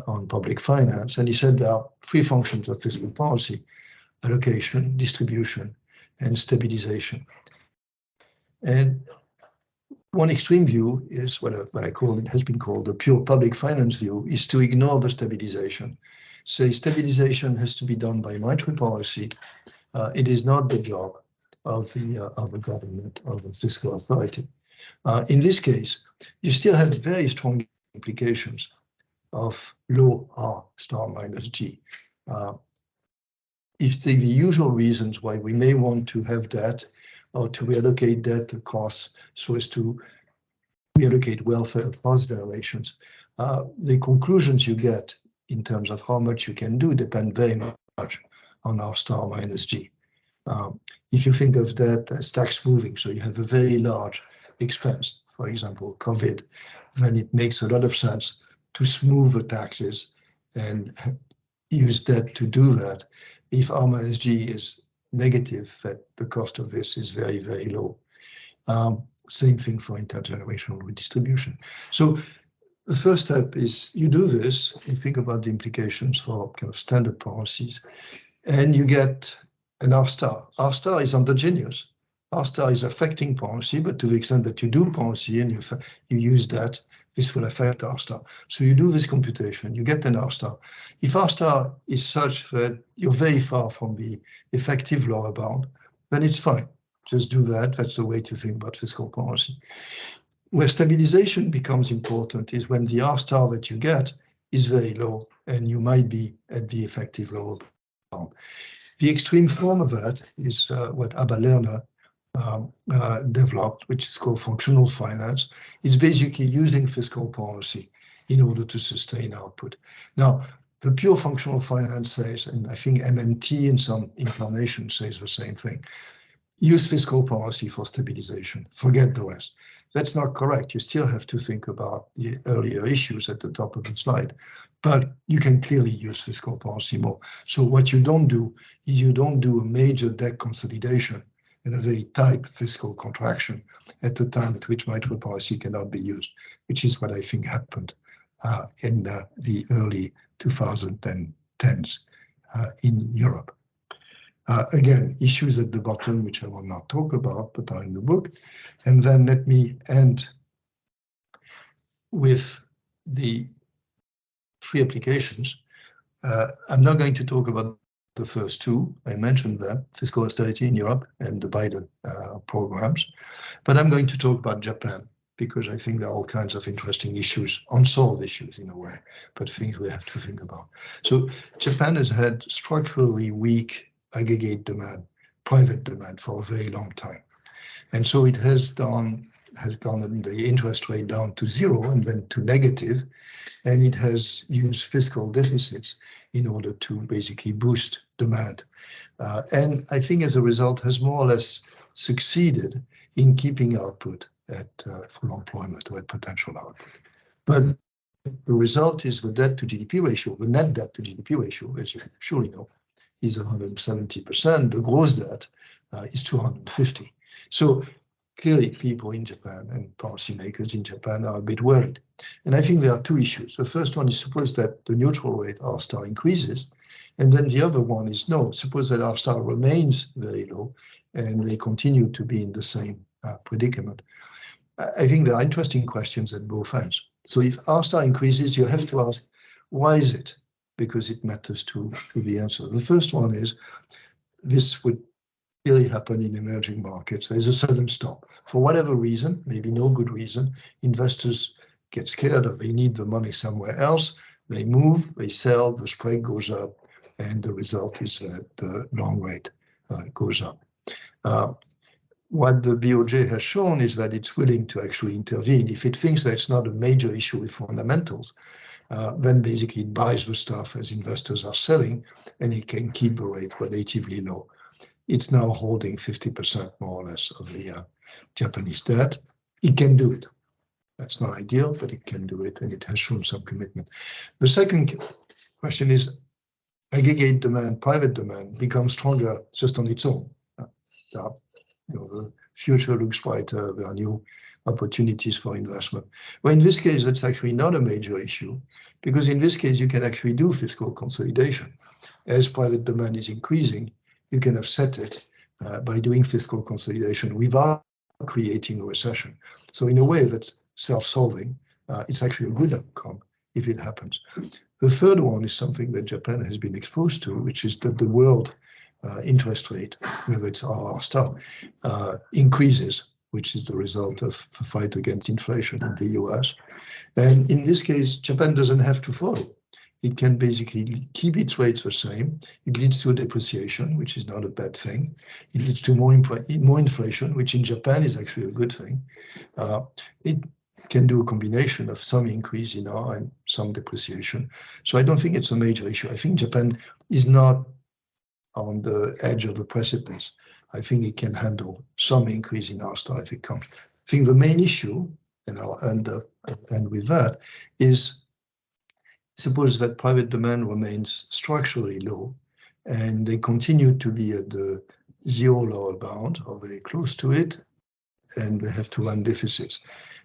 on public finance, and he said there are 3 functions of fiscal policy: allocation, distribution, and stabilization. And one extreme view is what I call, it has been called the pure public finance view, is to ignore the stabilization. Say stabilization has to be done by monetary policy. It is not the job of the government, of the fiscal authority. In this case, you still have very strong implications of low R star minus G. If the usual reasons why we may want to have debt or to reallocate debt across so as to reallocate welfare across generations, the conclusions you get in terms of how much you can do depend very much on R star minus G. If you think of that as tax moving, so you have a very large expense, for example, COVID, then it makes a lot of sense to smooth the taxes and use debt to do that. If R minus G is negative, that the cost of this is very, very low. Same thing for intergenerational redistribution. So the first step is you do this, you think about the implications for kind of standard policies, and you get an R star. R star is endogenous. R star is affecting policy, but to the extent that you do policy and you use that, this will affect R star. So you do this computation, you get an R star. If R star is such that you're very far from the effective lower bound, then it's fine. Just do that. That's the way to think about fiscal policy. Where stabilization becomes important is when the R star that you get is very low and you might be at the effective lower bound. The extreme form of that is what Abba Lerner developed, which is called functional finance. It's basically using fiscal policy in order to sustain output. Now, the pure functional finance says, and I think MMT in some incarnation says the same thing, use fiscal policy for stabilization, forget the rest. That's not correct. You still have to think about the earlier issues at the top of the slide, but you can clearly use fiscal policy more. So what you don't do is you don't do a major debt consolidation and a very tight fiscal contraction at the time at which monetary policy cannot be used, which is what I think happened in the early 2010s in Europe. Again, issues at the bottom, which I will not talk about, but are in the book. And then let me end with the three applications. I'm not going to talk about the first two. I mentioned them, fiscal austerity in Europe and the Biden programs. But I'm going to talk about Japan, because I think there are all kinds of interesting issues, unsolved issues in a way, but things we have to think about. So Japan has had structurally weak aggregate demand, private demand for a very long time. And so it has gone the interest rate down to zero and then to negative, and it has used fiscal deficits in order to basically boost demand. And I think as a result has more or less succeeded in keeping output at full employment or at potential output. But the result is the debt to GDP ratio, the net debt to GDP ratio, as you surely know, is 170%. The gross debt is 250. So clearly people in Japan and policymakers in Japan are a bit worried. And I think there are two issues. The first one is suppose that the neutral rate R star increases. And then the other one is no, suppose that R star remains very low and they continue to be in the same predicament. I think there are interesting questions at both ends. So if R star increases, you have to ask, why is it? Because it matters to the answer. The first one is, this would really happen in emerging markets. There's a sudden stop. For whatever reason, maybe no good reason, investors get scared or they need the money somewhere else. They move, they sell, the spread goes up, and the result is that the long rate goes up. What the BOJ has shown is that it's willing to actually intervene. If it thinks that it's not a major issue with fundamentals, then basically it buys the stuff as investors are selling, and it can keep the rate relatively low. It's now holding 50% more or less of the Japanese debt. It can do it. That's not ideal, but it can do it, and it has shown some commitment. The second question is, aggregate demand, private demand, becomes stronger just on its own. The future looks brighter. There are new opportunities for investment. Well, in this case, that's actually not a major issue, because in this case, you can actually do fiscal consolidation. As private demand is increasing, you can offset it by doing fiscal consolidation without creating a recession. So in a way that's self-solving, it's actually a good outcome if it happens. The third one is something that Japan has been exposed to, which is that the world interest rate, whether it's R or star, increases, which is the result of the fight against inflation in the US. And in this case, Japan doesn't have to follow. It can basically keep its rates the same. It leads to a depreciation, which is not a bad thing. It leads to more inflation, which in Japan is actually a good thing. It can do a combination of some increase in R and some depreciation. So I don't think it's a major issue. I think Japan is not on the edge of the precipice. I think it can handle some increase in R star if it comes. I think the main issue, and I'll end with that, is suppose that private demand remains structurally low and they continue to be at the zero lower bound or very close to it, and they have to run deficits.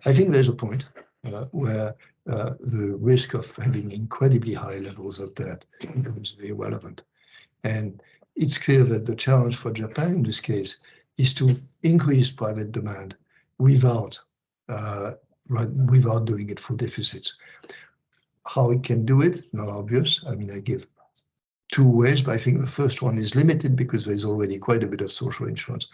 I think there's a point where the risk of having incredibly high levels of debt becomes very relevant. And it's clear that the challenge for Japan in this case is to increase private demand without doing it through deficits. How it can do it, not obvious. I mean, I give two ways, but I think the first one is limited because there's already quite a bit of social insurance.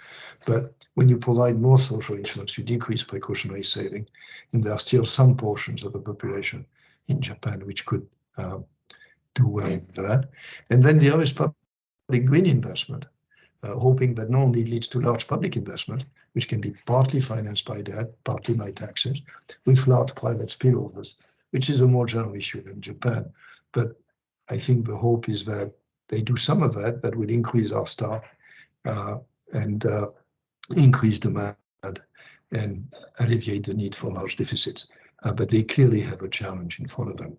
But when you provide more social insurance, you decrease precautionary saving, and there are still some portions of the population in Japan which could do well with that. And then the other is public green investment, hoping that not only leads to large public investment, which can be partly financed by debt, partly by taxes, with large private spillovers, which is a more general issue than Japan. But I think the hope is that they do some of that, that would increase our stock and increase demand and alleviate the need for large deficits. But they clearly have a challenge in front of them.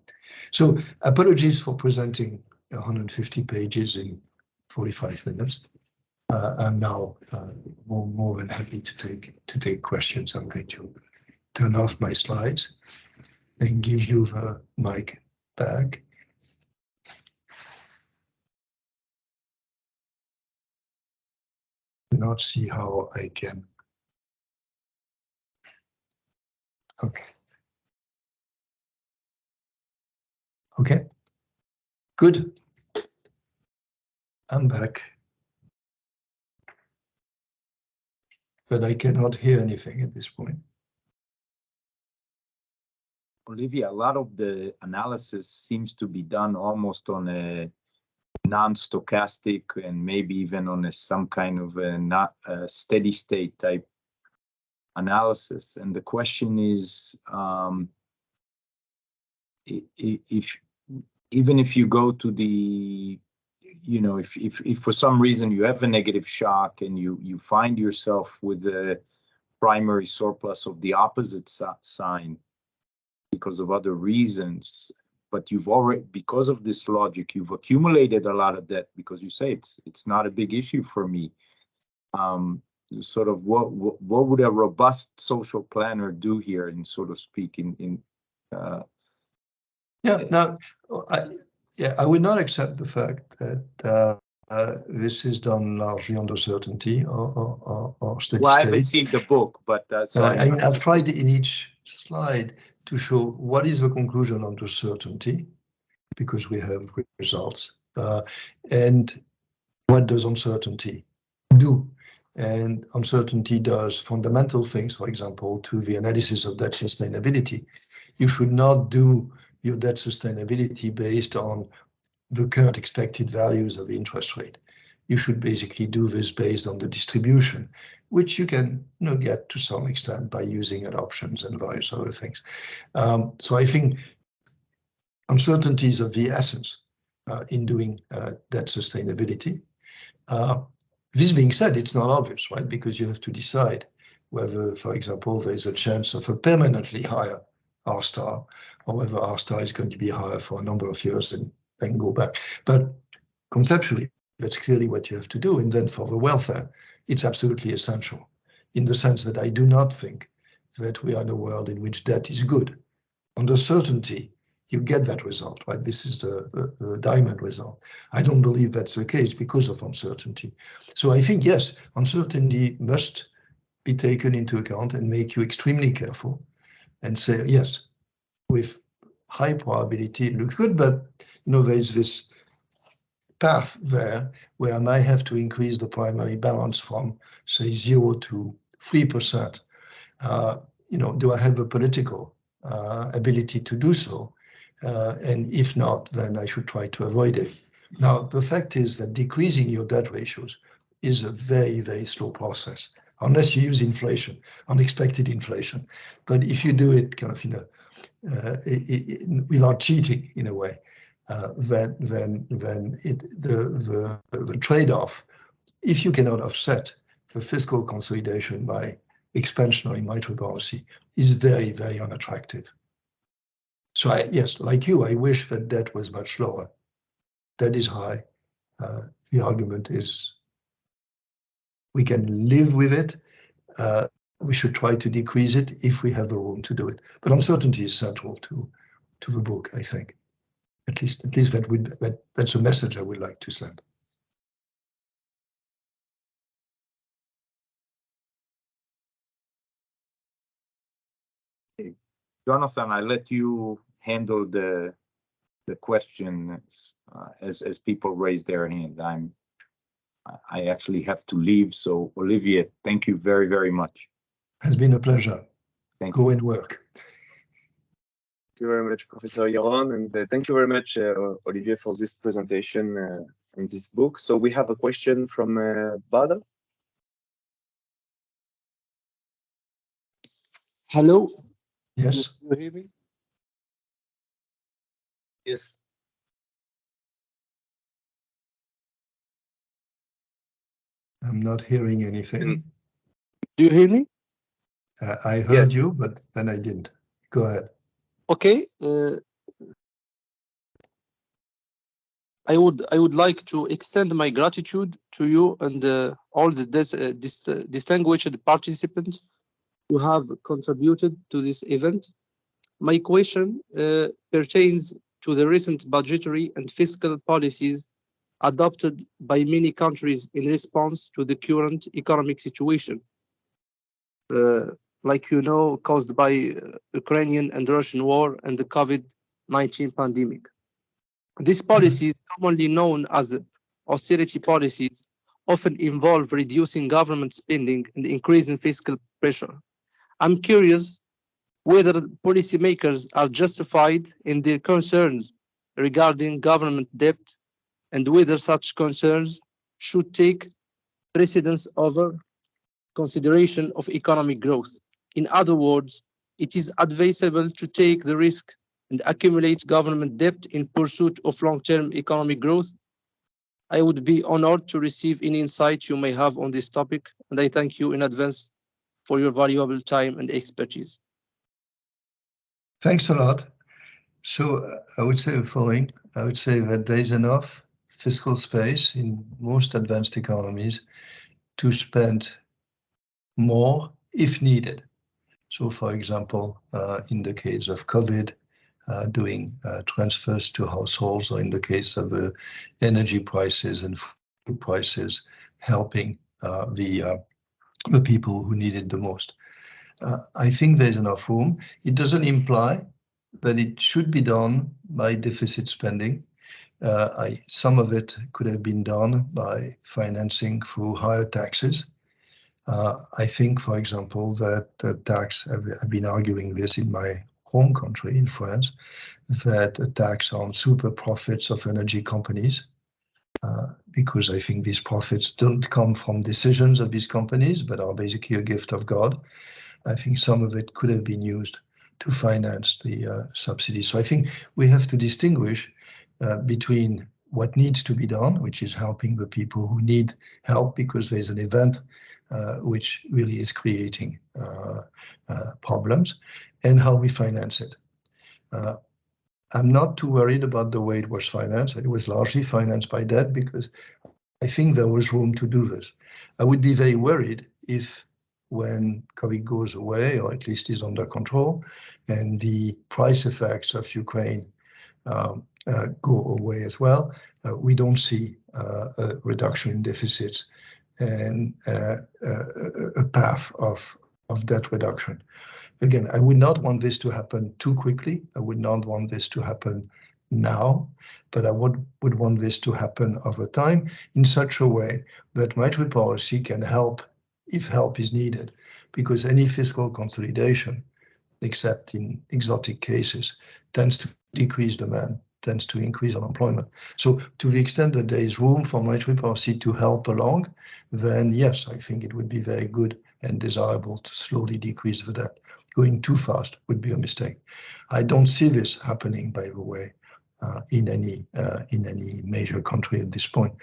So apologies for presenting 150 pages in 45 minutes. I'm now more than happy to take questions. I'm going to turn off my slides and give you the mic back. Not see how I can. Okay. Okay. Good. I'm back. But I cannot hear anything at this point.
Olivier, a lot of the analysis seems to be done almost on a non-stochastic and maybe even on some kind of a steady state type analysis. And the question is, even if you go to the, you know, if for some reason you have a negative shock and you find yourself with a primary surplus of the opposite sign because of other reasons, but you've already, because of this logic, you've accumulated a lot of debt because you say it's not a big issue for me. Sort of what would a robust social planner do here, in sort of speaking?
I would not accept the fact that this is done largely under certainty or steady
well,
state.
I haven't seen the book, but so
I've tried in each slide to show what is the conclusion under certainty, because we have results, and what does uncertainty do. And uncertainty does fundamental things, for example, to the analysis of debt sustainability. You should not do your debt sustainability based on the current expected values of the interest rate. You should basically do this based on the distribution, which you can get to some extent by using adoptions and various other things. So I think uncertainty is of the essence in doing debt sustainability. This being said, it's not obvious, right? Because you have to decide whether, for example, there's a chance of a permanently higher R star, or whether R star is going to be higher for a number of years and then go back. But conceptually, that's clearly what you have to do. And then for the welfare, it's absolutely essential, in the sense that I do not think that we are in a world in which debt is good. Under certainty, you get that result, right? This is the diamond result. I don't believe that's the case because of uncertainty. So I think, yes, uncertainty must be taken into account and make you extremely careful and say, yes, with high probability, it looks good, but there's this path there where I might have to increase the primary balance from, say, 0 to 3%. Do I have the political ability to do so? And if not, then I should try to avoid it. Now, the fact is that decreasing your debt ratios is a very, very slow process, unless you use inflation, unexpected inflation. But if you do it kind of without cheating in a way, then the trade-off, if you cannot offset the fiscal consolidation by expansionary monetary policy, is very, very unattractive. So yes, like you, I wish that debt was much lower. Debt is high. The argument is we can live with it. We should try to decrease it if we have the room to do it. But uncertainty is central to the book, I think. At least that's a message I would like to send.
Jonathan, I let you handle the the question as people raise their hand. I actually have to leave. So Olivier, thank you very, very much.
Has been a pleasure.
Thank
Go
you.
and work.
Thank you very much, Professor Yaron, and thank you very much, Olivier, for this presentation and this book. So we have a question from Badr.
Hello.
Yes.
You hear me?
Yes.
I'm not hearing anything.
Do you hear me?
I heard
Yes.
you, but then I didn't. Go ahead.
Okay. I would like to extend my gratitude to you and all the distinguished participants who have contributed to this event. My question pertains to the recent budgetary and fiscal policies adopted by many countries in response to the current economic situation. Like you know, caused by Ukrainian and Russian war and the COVID-19 pandemic. These policies, commonly known as austerity policies, often involve reducing government spending and increasing fiscal pressure. I'm curious whether policymakers are justified in their concerns regarding government debt and whether such concerns should take precedence over consideration of economic growth. In other words, it is advisable to take the risk and accumulate government debt in pursuit of long-term economic growth. I would be honored to receive any insight you may have on this topic, and I thank you in advance for your valuable time and expertise.
Thanks a lot. So I would say the following. I would say that there is enough fiscal space in most advanced economies to spend more if needed. So, for example, in the case of COVID, doing transfers to households, or in the case of energy prices and food prices, helping the people who need it the most. I think there's enough room. It doesn't imply that it should be done by deficit spending. Some of it could have been done by financing through higher taxes. I think, for example, that I've been arguing this in my home country, in France, that a tax on super profits of energy companies, because I think these profits don't come from decisions of these companies, but are basically a gift of God. I think some of it could have been used to finance the subsidy. So I think we have to distinguish between what needs to be done, which is helping the people who need help because there's an event which really is creating problems, and how we finance it. I'm not too worried about the way it was financed. It was largely financed by debt because I think there was room to do this. I would be very worried if when COVID goes away, or at least is under control, and the price effects of Ukraine go away as well, we don't see a reduction in deficits and a path of debt reduction. Again, I would not want this to happen too quickly. I would not want this to happen now, but I would want this to happen over time in such a way that monetary policy can help if help is needed, because any fiscal consolidation, except in exotic cases, tends to decrease demand, tends to increase unemployment. So to the extent that there is room for monetary policy to help along, then yes, I think it would be very good and desirable to slowly decrease the debt. Going too fast would be a mistake. I don't see this happening, by the way, in any major country at this point.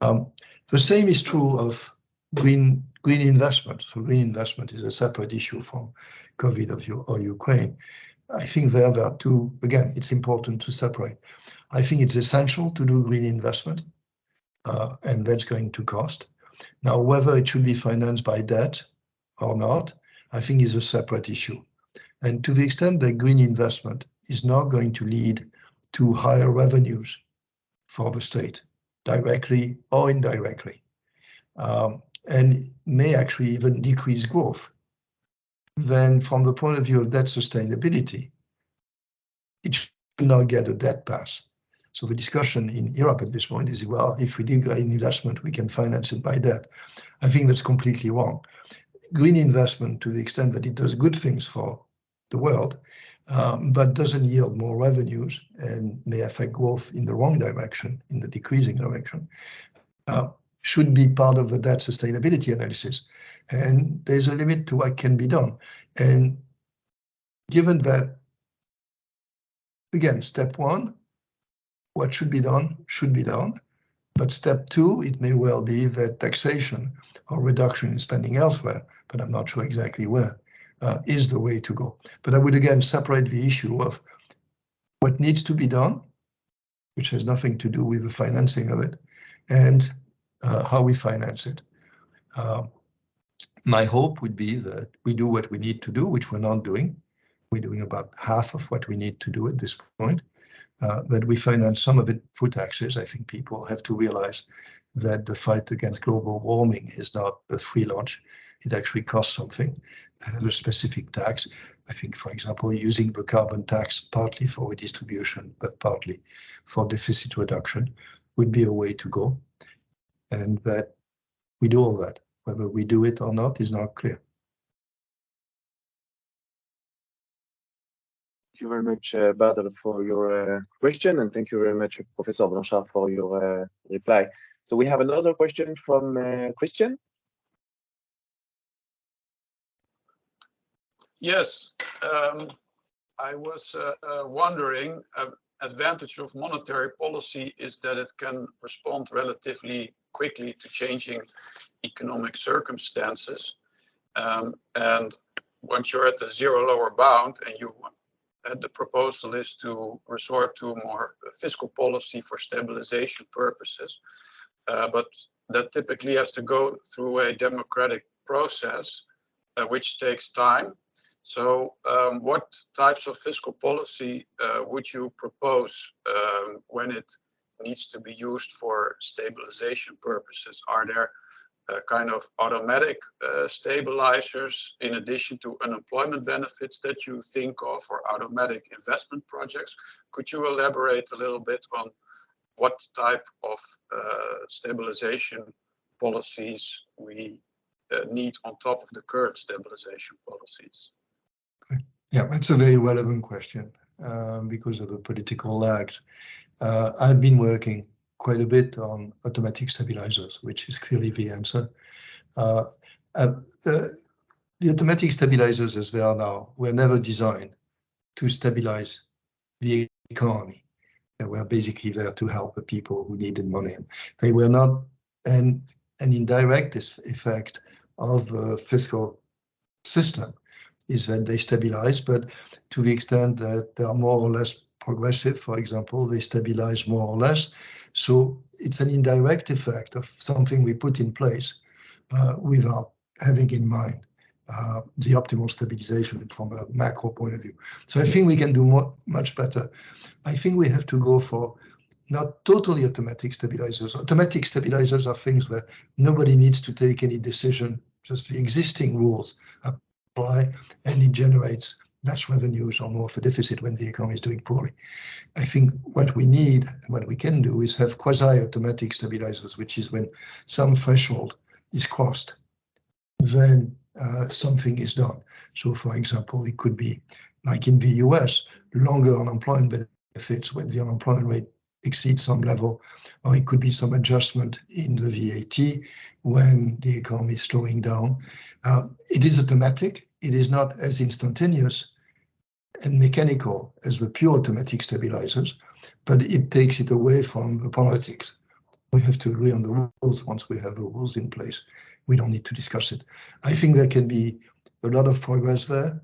The same is true of green investment. So green investment is a separate issue from COVID or Ukraine. I think there are two. Again, it's important to separate. I think it's essential to do green investment, and that's going to cost. Now, whether it should be financed by debt or not, I think is a separate issue. And to the extent that green investment is not going to lead to higher revenues for the state, directly or indirectly, and may actually even decrease growth, then from the point of view of debt sustainability, it not get a debt pass. So the discussion in Europe at this point is, well, if we do green investment, we can finance it by debt. I think that's completely wrong. Green investment, to the extent that it does good things for the world, but doesn't yield more revenues and may affect growth in the wrong direction, in the decreasing direction, should be part of the debt sustainability analysis. And there's a limit to what can be done. And given that, again, step one, what should be done. But step two, it may well be that taxation or reduction in spending elsewhere, but I'm not sure exactly where, is the way to go. But I would again separate the issue of what needs to be done, which has nothing to do with the financing of it, and how we finance it. My hope would be that we do what we need to do, which we're not doing. We're doing about half of what we need to do at this point. That we finance some of it through taxes. I think people have to realize that the fight against global warming is not a free lunch. It actually costs something. Has a specific tax. I think, for example, using the carbon tax partly for redistribution, but partly for deficit reduction would be a way to go. And that we do all that. Whether we do it or not is not clear.
Thank you very much, Badr, for your question, and thank you very much, Professor Blanchard, for your reply. So we have another question from Christian.
Yes, I was wondering, advantage of monetary policy is that it can respond relatively quickly to changing economic circumstances. And once you're at the zero lower bound and the proposal is to resort to more fiscal policy for stabilization purposes, but that typically has to go through a democratic process, which takes time. So what types of fiscal policy would you propose when it needs to be used for stabilization purposes? Are there kind of automatic stabilizers in addition to unemployment benefits that you think of, or automatic investment projects? Could you elaborate a little bit on what type of stabilization policies we need on top of the current stabilization policies?
Yeah, that's a very relevant question because of the political lags. I've been working quite a bit on automatic stabilizers, which is clearly the answer. The automatic stabilizers as they are now were never designed to stabilize the economy. They were basically there to help the people who needed money. They were not an indirect effect of the fiscal system is that they stabilize, but to the extent that they are more or less progressive, for example, they stabilize more or less. So it's an indirect effect of something we put in place without having in mind the optimal stabilization from a macro point of view. So I think we can do much better. I think we have to go for not totally automatic stabilizers. Automatic stabilizers are things where nobody needs to take any decision, just the existing rules apply, and it generates less revenues or more of a deficit when the economy is doing poorly. I think what we need, what we can do, is have quasi-automatic stabilizers, which is when some threshold is crossed, then something is done. So, for example, it could be like in the US, longer unemployment benefits when the unemployment rate exceeds some level, or it could be some adjustment in the VAT when the economy is slowing down. It is automatic. It is not as instantaneous and mechanical as the pure automatic stabilizers, but it takes it away from the politics. We have to agree on the rules. Once we have the rules in place, we don't need to discuss it. I think there can be a lot of progress there,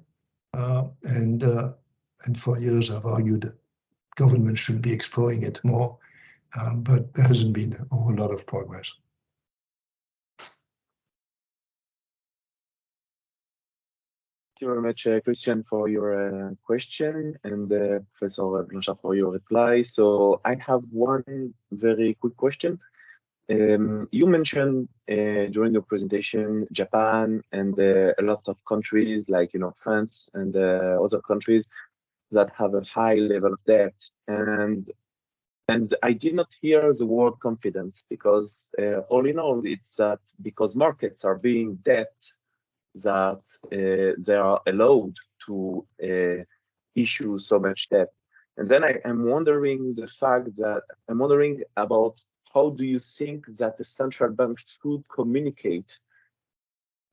and for years I've argued that government should be exploring it more, but there hasn't been a whole lot of progress.
Thank you very much, Christian, for your question, and Professor Blanchard for your reply. So I have one very quick question. You mentioned during your presentation Japan and a lot of countries like France and other countries that have a high level of debt. And I did not hear the word confidence, because all in all, it's that because markets are being debt, that they are allowed to issue so much debt. And then I'm wondering about how do you think that the central bank should communicate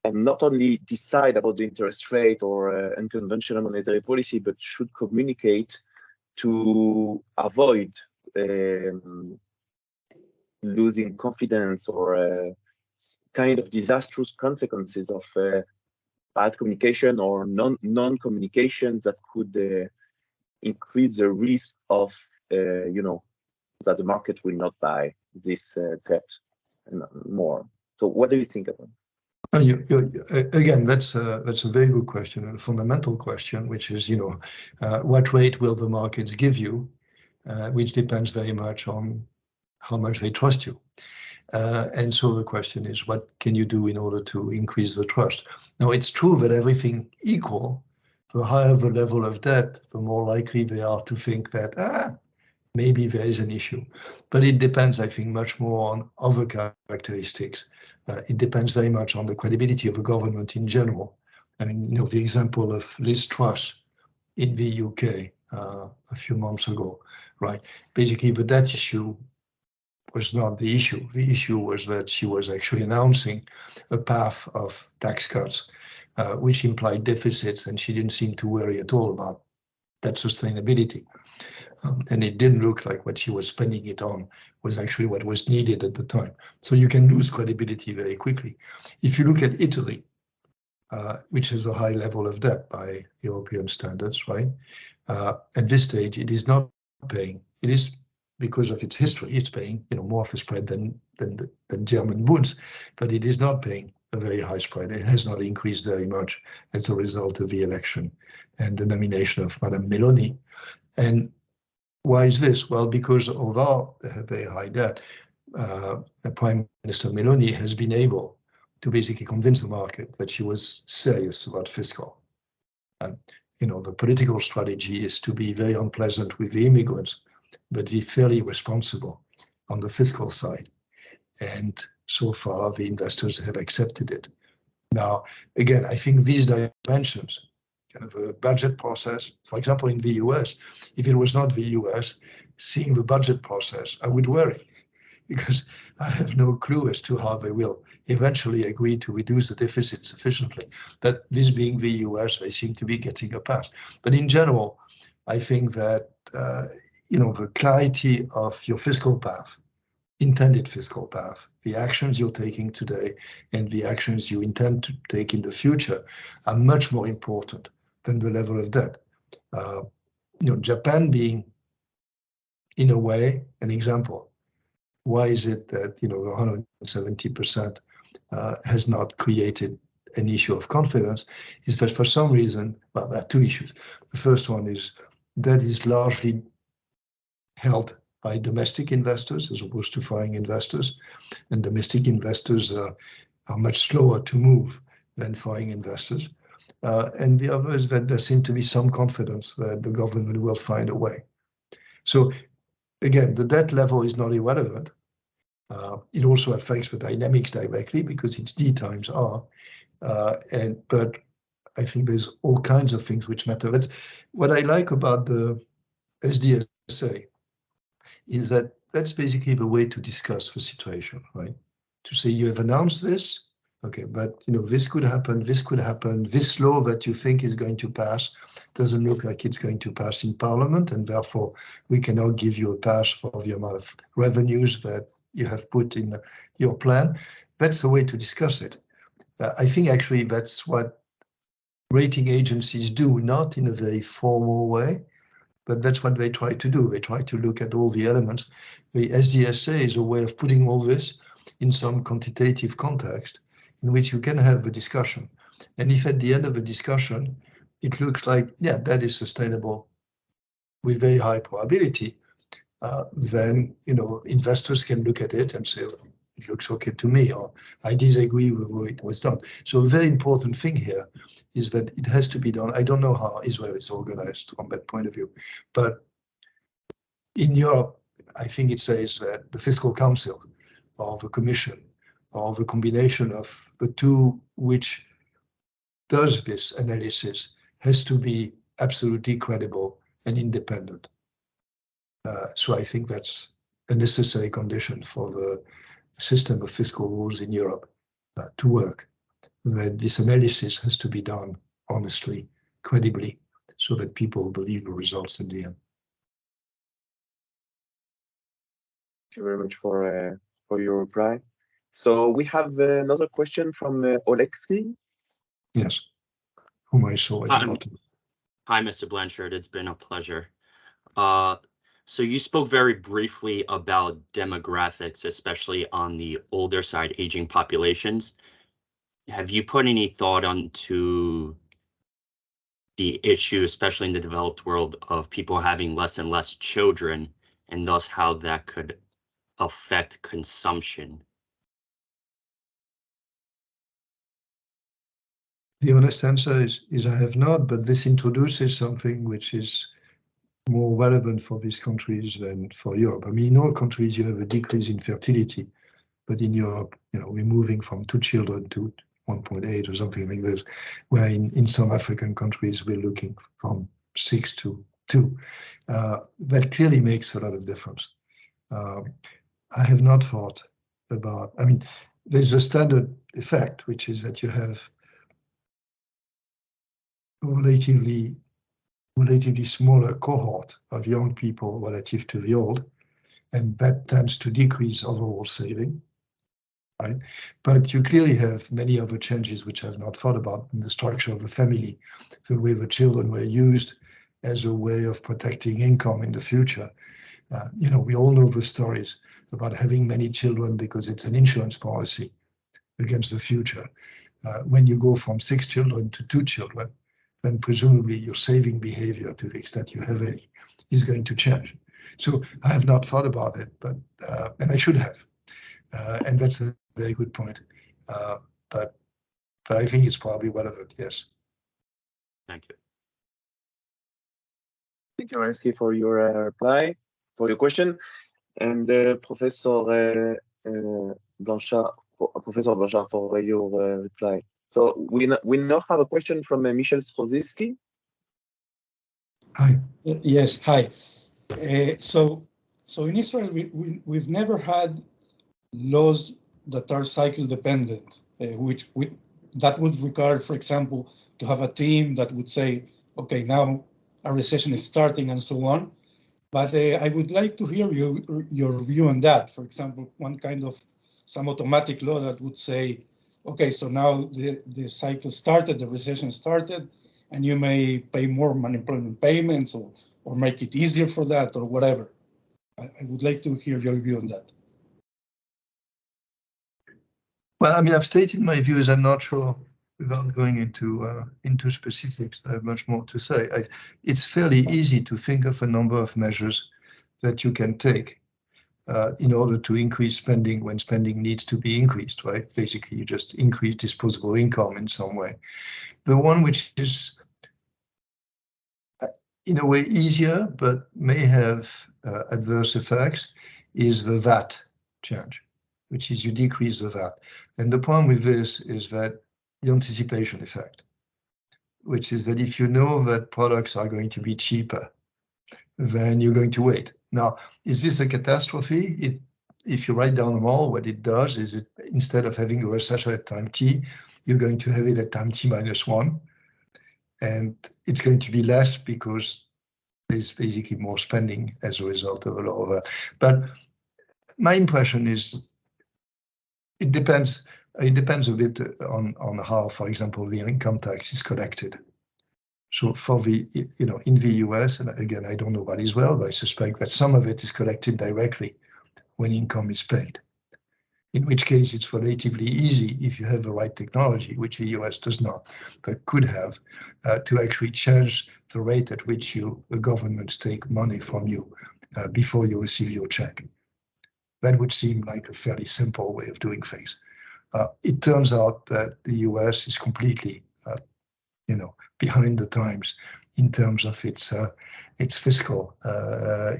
and not only decide about the interest rate or unconventional monetary policy, but should communicate to avoid losing confidence or kind of disastrous consequences of bad communication or non-communication that could increase the risk of, that the market will not buy this debt more. So what do you think about it?
Again, that's a very good question, and a fundamental question, which is, what rate will the markets give you, which depends very much on how much they trust you. And so the question is, what can you do in order to increase the trust? Now, it's true that everything equal, the higher the level of debt, the more likely they are to think that, maybe there is an issue. But it depends, I think, much more on other characteristics. It depends very much on the credibility of the government in general. I mean, the example of Liz Truss in the UK a few months ago, right? Basically, the debt issue was not the issue. The issue was that she was actually announcing a path of tax cuts, which implied deficits, and she didn't seem to worry at all about that sustainability. And it didn't look like what she was spending it on was actually what was needed at the time. So you can lose credibility very quickly. If you look at Italy, which has a high level of debt by European standards, right? At this stage, it is not paying. It is, because of its history, it's paying more of a spread than German bonds, but it is not paying a very high spread. It has not increased very much as a result of the election and the nomination of Madame Meloni. And why is this? Well, because although they have very high debt, Prime Minister Meloni has been able to basically convince the market that she was serious about fiscal. The political strategy is to be very unpleasant with the immigrants, but be fairly responsible on the fiscal side. And so far, the investors have accepted it. Now, again, I think these dimensions, kind of a budget process, for example, in the US, if it was not the US, seeing the budget process, I would worry, because I have no clue as to how they will eventually agree to reduce the deficit sufficiently. But this being the US, they seem to be getting a pass. But in general, I think that the clarity of your fiscal path, intended fiscal path, the actions you're taking today and the actions you intend to take in the future are much more important than the level of debt. Japan being, in a way, an example. Why is it that the 170% has not created an issue of confidence? Is that for some reason, well, there are two issues. The first one is that is largely held by domestic investors as opposed to foreign investors, and domestic investors are much slower to move than foreign investors. And the other is that there seems to be some confidence that the government will find a way. So again, the debt level is not irrelevant. It also affects the dynamics directly because it's D times R. But I think there's all kinds of things which matter. That's what I like about the SDSA, is that that's basically the way to discuss the situation, right? To say you have announced this, okay, but this could happen, this law that you think is going to pass doesn't look like it's going to pass in Parliament, and therefore we cannot give you a pass for the amount of revenues that you have put in your plan. That's the way to discuss it. I think actually that's what rating agencies do, not in a very formal way, but that's what they try to do. They try to look at all the elements. The SDSA is a way of putting all this in some quantitative context in which you can have a discussion. And if at the end of the discussion, it looks like, yeah, that is sustainable with very high probability, then investors can look at it and say, it looks okay to me, or I disagree with what it was done. So a very important thing here is that it has to be done. I don't know how Israel is organized from that point of view, but in Europe, I think it says that the Fiscal Council or the Commission or the combination of the two which does this analysis has to be absolutely credible and independent. So I think that's a necessary condition for the system of fiscal rules in Europe to work. That this analysis has to be done honestly, credibly, so that people believe the results in the end.
Thank you very much for your reply. So we have another question from Oleksiy.
Yes, whom I saw at the bottom.
Hi, Mr. Blanchard. It's been a pleasure. So you spoke very briefly about demographics, especially on the older side, aging populations. Have you put any thought onto the issue, especially in the developed world, of people having less and less children, and thus how that could affect consumption?
The honest answer is I have not, but this introduces something which is more relevant for these countries than for Europe. I mean, in all countries you have a decrease in fertility, but in Europe, you know, we're moving from 2 children to 1.8 or something like this, where in some African countries we're looking from 6 to 2. That clearly makes a lot of difference. I have not thought about, I mean, there's a standard effect, which is that you have a relatively smaller cohort of young people relative to the old, and that tends to decrease overall saving, right? But you clearly have many other changes which I've not thought about in the structure of the family, the way the children were used as a way of protecting income in the future. You know, we all know the stories about having many children because it's an insurance policy against the future. When you go from 6 children to 2 children, then presumably your saving behavior, to the extent you have any, is going to change. So I have not thought about it, but and I should have. And that's a very good point. But I think it's probably relevant, yes.
Thank you.
Thank you, Oleksiy, for your reply, for your question. And Professor Blanchard, for your reply. So we now have a question from Michel Strozyski.
Hi.
Yes, hi. So in Israel, we've never had laws that are cycle dependent, that would require, for example, to have a team that would say, okay, now a recession is starting and so on. But I would like to hear your view on that. For example, some automatic law that would say, okay, so now the cycle started, the recession started, and you may pay more unemployment payments or make it easier for that or whatever. I would like to hear your view on that.
Well, I mean, I've stated my views. I'm not sure, without going into specifics, I have much more to say. It's fairly easy to think of a number of measures that you can take in order to increase spending when spending needs to be increased, right? Basically, you just increase disposable income in some way. The one which is, in a way, easier, but may have adverse effects is the VAT change, which is you decrease the VAT. And the problem with this is that the anticipation effect, which is that if you know that products are going to be cheaper, then you're going to wait. Now, is this a catastrophe? If you write down them all, what it does is instead of having a recession at time t, you're going to have it at time t-1, and it's going to be less because there's basically more spending as a result of a lot of that. But my impression is it depends a bit on how, for example, the income tax is collected. So for the, in the US, and again, I don't know about Israel, but I suspect that some of it is collected directly when income is paid. In which case it's relatively easy if you have the right technology, which the US does not, but could have, to actually change the rate at which the governments take money from you before you receive your check. That would seem like a fairly simple way of doing things. It turns out that the US is completely, behind the times in terms of its fiscal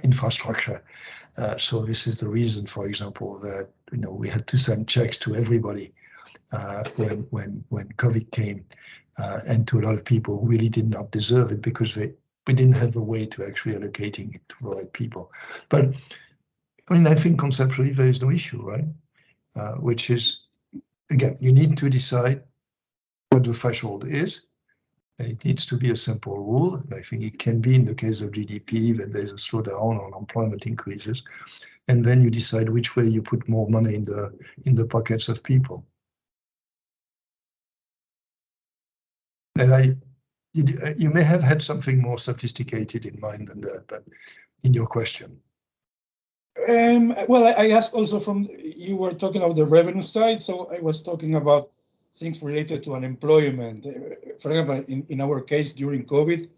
infrastructure. So this is the reason, for example, that we had to send checks to everybody when COVID came, and to a lot of people who really did not deserve it because we didn't have a way to actually allocating it to the right people. But I think conceptually there is no issue, right? Which is, again, you need to decide what the threshold is, and it needs to be a simple rule. And I think it can be in the case of GDP when there's a slowdown or unemployment increases, and then you decide which way you put more money in the pockets of people. And you may have had something more sophisticated in mind than that, but in your question.
Well, I asked also you were talking about the revenue side, so I was talking about things related to unemployment. For example, in our case during COVID,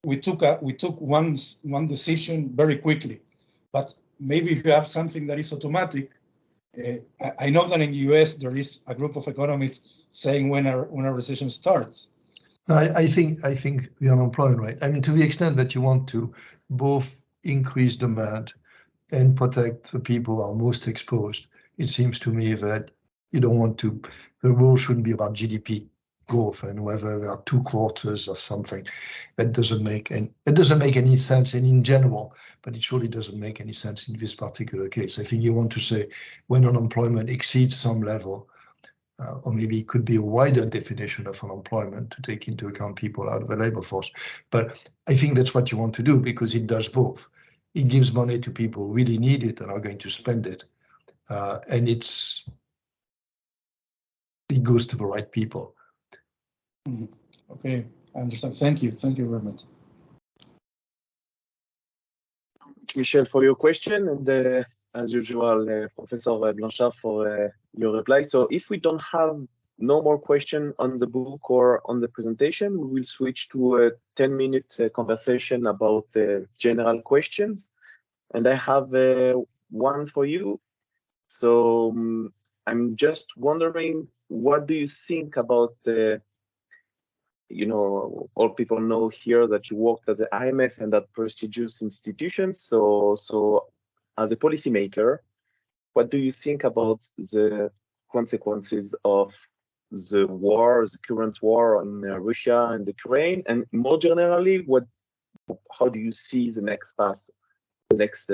we took one decision very quickly, but maybe if you have something that is automatic, I know that in the US there is a group of economists saying when a recession starts.
I think the unemployment rate, to the extent that you want to both increase demand and protect the people who are most exposed, it seems to me that you don't want to, the rule shouldn't be about GDP growth and whether there are 2 quarters or something. That doesn't make any sense in general, but it surely doesn't make any sense in this particular case. I think you want to say when unemployment exceeds some level, or maybe it could be a wider definition of unemployment to take into account people out of the labor force. But I think that's what you want to do because it does both. It gives money to people who really need it and are going to spend it. And it goes to the right people.
Okay, I understand. Thank you. Thank you very much.
Michel, for your question, and as usual, Professor Blanchard for your reply. So if we don't have no more question on the book or on the presentation, we will switch to a 10-minute conversation about general questions. And I have one for you. So I'm just wondering, what do you think about all people know here that you worked at the IMF and at prestigious institutions. So as a policymaker, what do you think about the consequences of the war, the current war in Russia and Ukraine? And more generally, how do you see the next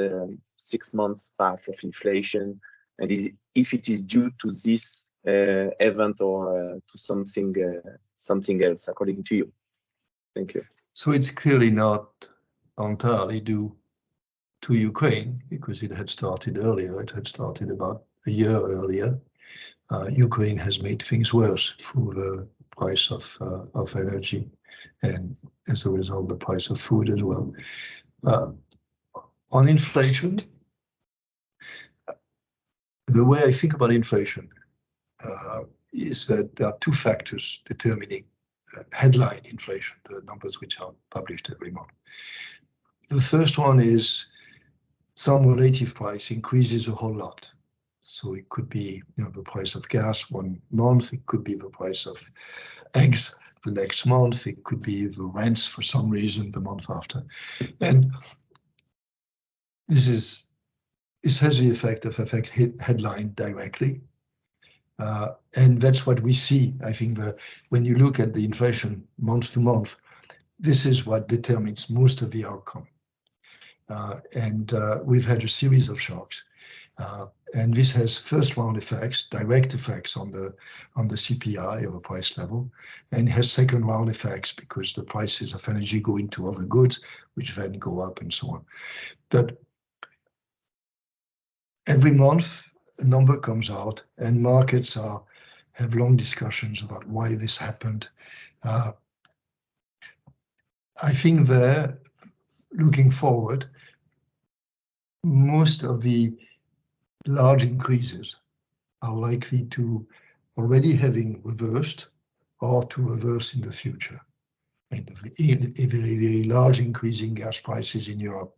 6 months path of inflation? And if it is due to this event or to something else, according to you? Thank you.
So it's clearly not entirely due to Ukraine because it had started earlier. It had started about a year earlier. Ukraine has made things worse through the price of energy and as a result the price of food as well. On inflation, the way I think about inflation is that there are 2 factors determining headline inflation, the numbers which are published every month. The first one is some relative price increases a whole lot. So it could be the price of gas 1 month, it could be the price of eggs the next month, it could be the rents for some reason the month after. And this has the effect of headline directly. And that's what we see. I think when you look at the inflation month to month, this is what determines most of the outcome. And we've had a series of shocks. And this has first round effects, direct effects on the CPI or price level, and has second round effects because the prices of energy go into other goods, which then go up and so on. But every month, a number comes out and markets have long discussions about why this happened. I think looking forward, most of the large increases are likely to already having reversed or to reverse in the future. And a very large increase in gas prices in Europe,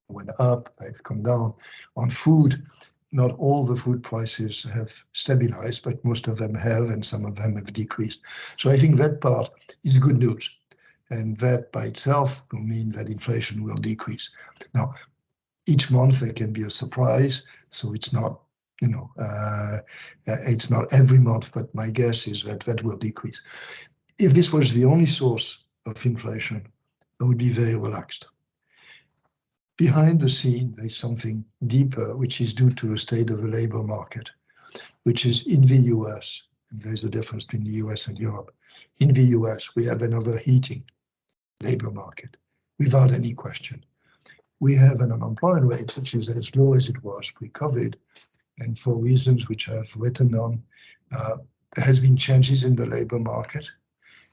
went up, they've come down. On food, not all the food prices have stabilized, but most of them have, and some of them have decreased. So I think that part is good news. And that by itself will mean that inflation will decrease. Now, each month there can be a surprise, so it's not, it's not every month, but my guess is that that will decrease. If this was the only source of inflation, I would be very relaxed. Behind the scene, there's something deeper, which is due to a state of the labor market, which is in the US, and there's a difference between the US and Europe. In the US, we have an overheating labor market, without any question. We have an unemployment rate which is as low as it was pre-COVID, and for reasons which I've written on, there has been changes in the labor market,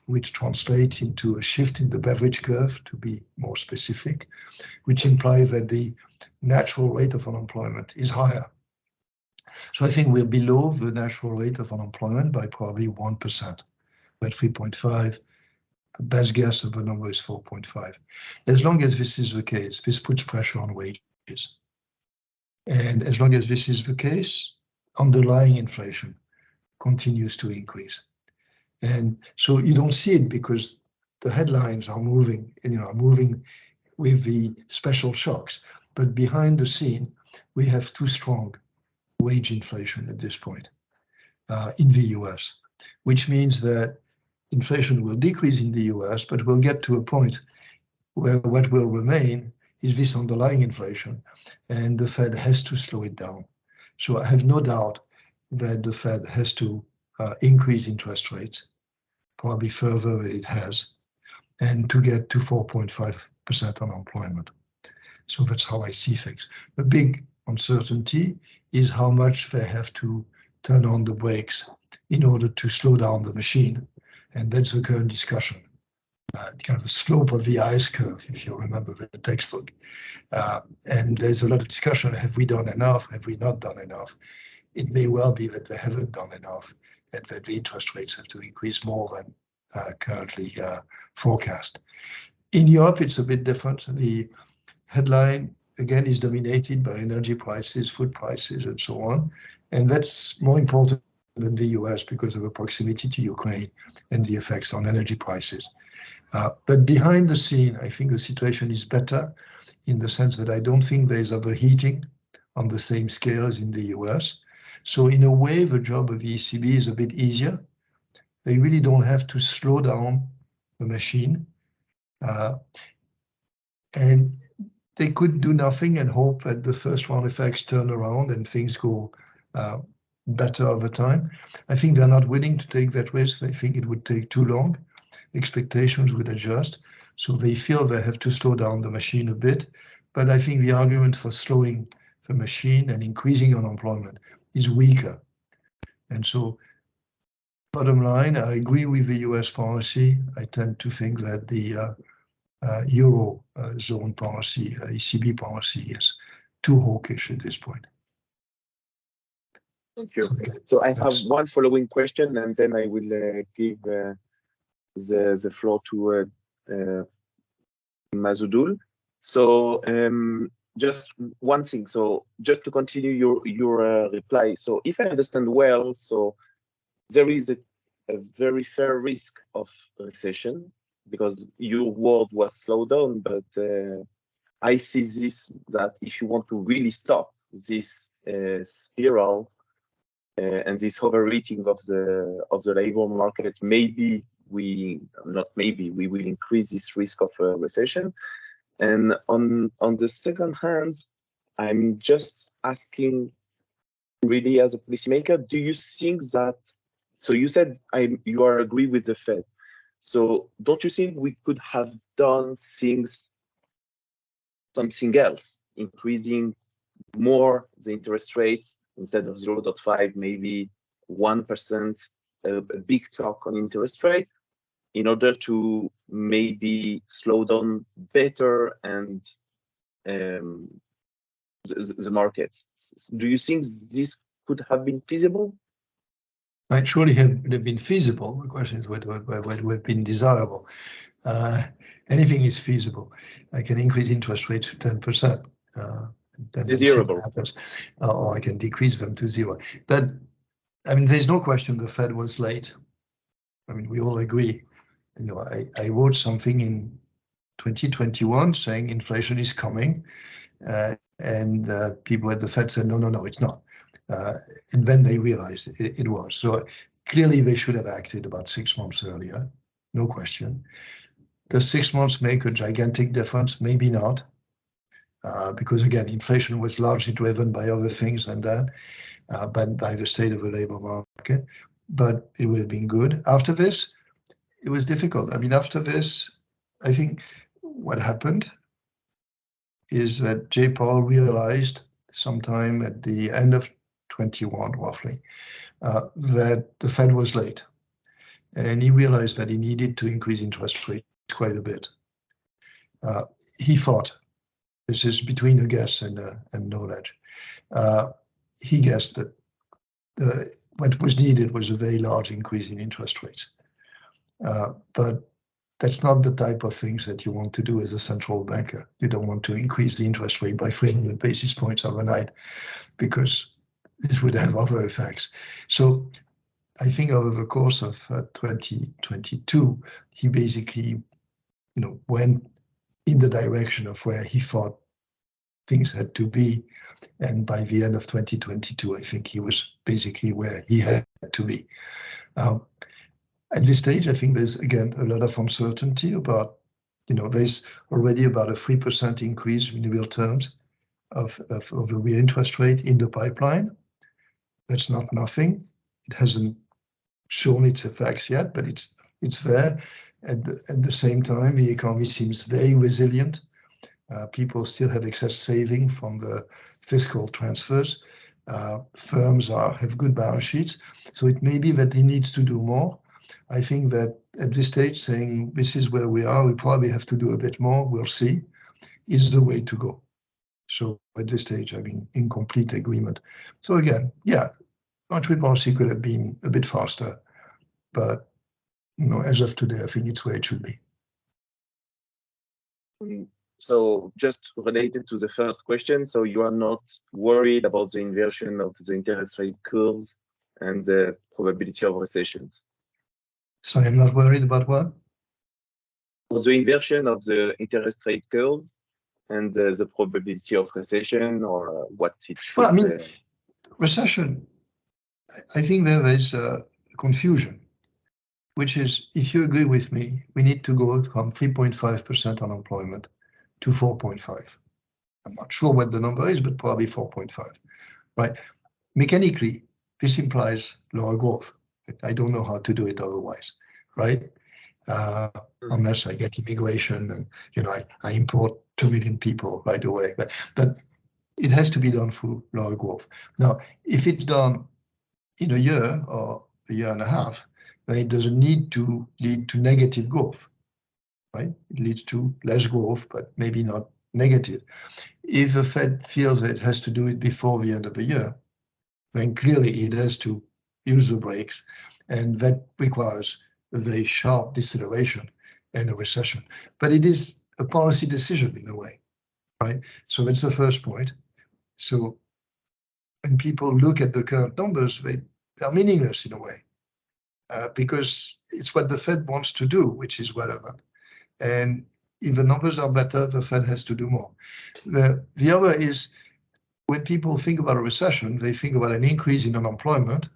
which translate into a shift in the beverage curve, to be more specific, which imply that the natural rate of unemployment is higher. So I think we're below the natural rate of unemployment by probably 1%, but 3.5. The best guess of the number is 4.5. As long as this is the case, this puts pressure on wages. And as long as this is the case, underlying inflation continues to increase. And so you don't see it because the headlines are moving, are moving with the special shocks. But behind the scene, we have too strong wage inflation at this point in the US, which means that inflation will decrease in the US, but we'll get to a point where what will remain is this underlying inflation, and the Fed has to slow it down. So I have no doubt that the Fed has to increase interest rates, probably further than it has, and to get to 4.5% unemployment. So that's how I see things. The big uncertainty is how much they have to turn on the brakes in order to slow down the machine. And that's the current discussion, kind of the slope of the ice curve, if you remember the textbook. And there's a lot of discussion, have we done enough? Have we not done enough? It may well be that they haven't done enough, and that the interest rates have to increase more than currently forecast. In Europe, it's a bit different. The headline, again, is dominated by energy prices, food prices, and so on. And that's more important than the US because of the proximity to Ukraine and the effects on energy prices. But behind the scene, I think the situation is better in the sense that I don't think there's overheating on the same scale as in the US. So in a way, the job of the ECB is a bit easier. They really don't have to slow down the machine. And they could do nothing and hope that the first round effects turn around and things go better over time. I think they're not willing to take that risk. They think it would take too long. Expectations would adjust. So they feel they have to slow down the machine a bit. But I think the argument for slowing the machine and increasing unemployment is weaker. And so bottom line, I agree with the US policy. I tend to think that the Euro zone policy, ECB policy, is too hawkish at this point.
Thank you. So I have one following question, and then I will give the floor to Masoudul. So just one thing. So just to continue your reply. So if I understand well, so there is a very fair risk of recession because your world was slowed down. But I see this that if you want to really stop this spiral and this overreaching of the labor market, maybe we will increase this risk of recession. And on the second hand, I'm just asking, really, as a policymaker, do you think that? So you said you are agree with the Fed. So don't you think we could have done something else, increasing more the interest rates instead of 0.5, maybe 1%, a big talk on interest rate, in order to maybe slow down better and the markets? Do you think this could have been feasible?
Might surely have been feasible. The question is what would have been desirable. Anything is feasible. I can increase interest rates to 10%. then let's see what happens. Or I can decrease them to 0. But I mean, there's no question the Fed was late. I mean, we all agree. You know, I wrote something in 2021 saying inflation is coming, and people at the Fed said, no, it's not. And then they realized it was. So clearly they should have acted about 6 months earlier, no question. Does 6 months make a gigantic difference? Maybe not, because again, inflation was largely driven by other things than that, by the state of the labor market, but it would have been good. After this, it was difficult. I mean, after this, I think what happened is that Jay Powell realized sometime at the end of 21, roughly, that the Fed was late. And he realized that he needed to increase interest rates quite a bit. He thought, this is between a guess and knowledge, he guessed that what was needed was a very large increase in interest rates. But that's not the type of things that you want to do as a central banker. You don't want to increase the interest rate by 300 basis points overnight, because this would have other effects. So I think over the course of 2022, he basically, went in the direction of where he thought things had to be. And by the end of 2022, I think he was basically where he had to be. At this stage, I think there's, again, a lot of uncertainty about, there's already about a 3% increase in real terms of the real interest rate in the pipeline. That's not nothing. It hasn't shown its effects yet, but it's there. At the same time, the economy seems very resilient. People still have excess saving from the fiscal transfers. Firms have good balance sheets. So it may be that he needs to do more. I think that at this stage, saying this is where we are, we probably have to do a bit more, we'll see, is the way to go. So at this stage, I'm in complete agreement. So again, yeah, monetary policy could have been a bit faster, but as of today, I think it's where it should be.
So just related to the first question, so you are not worried about the inversion of the interest rate curves and the probability of recessions?
So I'm not worried about what?
The inversion of the interest rate curves and the probability of recession, or what it should...
Well, I mean, recession, I think there is confusion, which is, if you agree with me, we need to go from 3.5% unemployment to 4.5. I'm not sure what the number is, but probably 4.5, right? Mechanically, this implies lower growth. I don't know how to do it otherwise, right? Unless I get immigration and, I import 2 million people right away, but it has to be done through lower growth. Now, if it's done in a year or a year and a half, then it doesn't need to lead to negative growth, right? It leads to less growth, but maybe not negative. If the Fed feels that it has to do it before the end of the year, then clearly it has to use the brakes, and that requires a very sharp deceleration and a recession. But it is a policy decision in a way, right? So that's the first point. So when people look at the current numbers, they're meaningless in a way, because it's what the Fed wants to do, which is relevant. And if the numbers are better, the Fed has to do more. The other is, when people think about a recession, they think about an increase in unemployment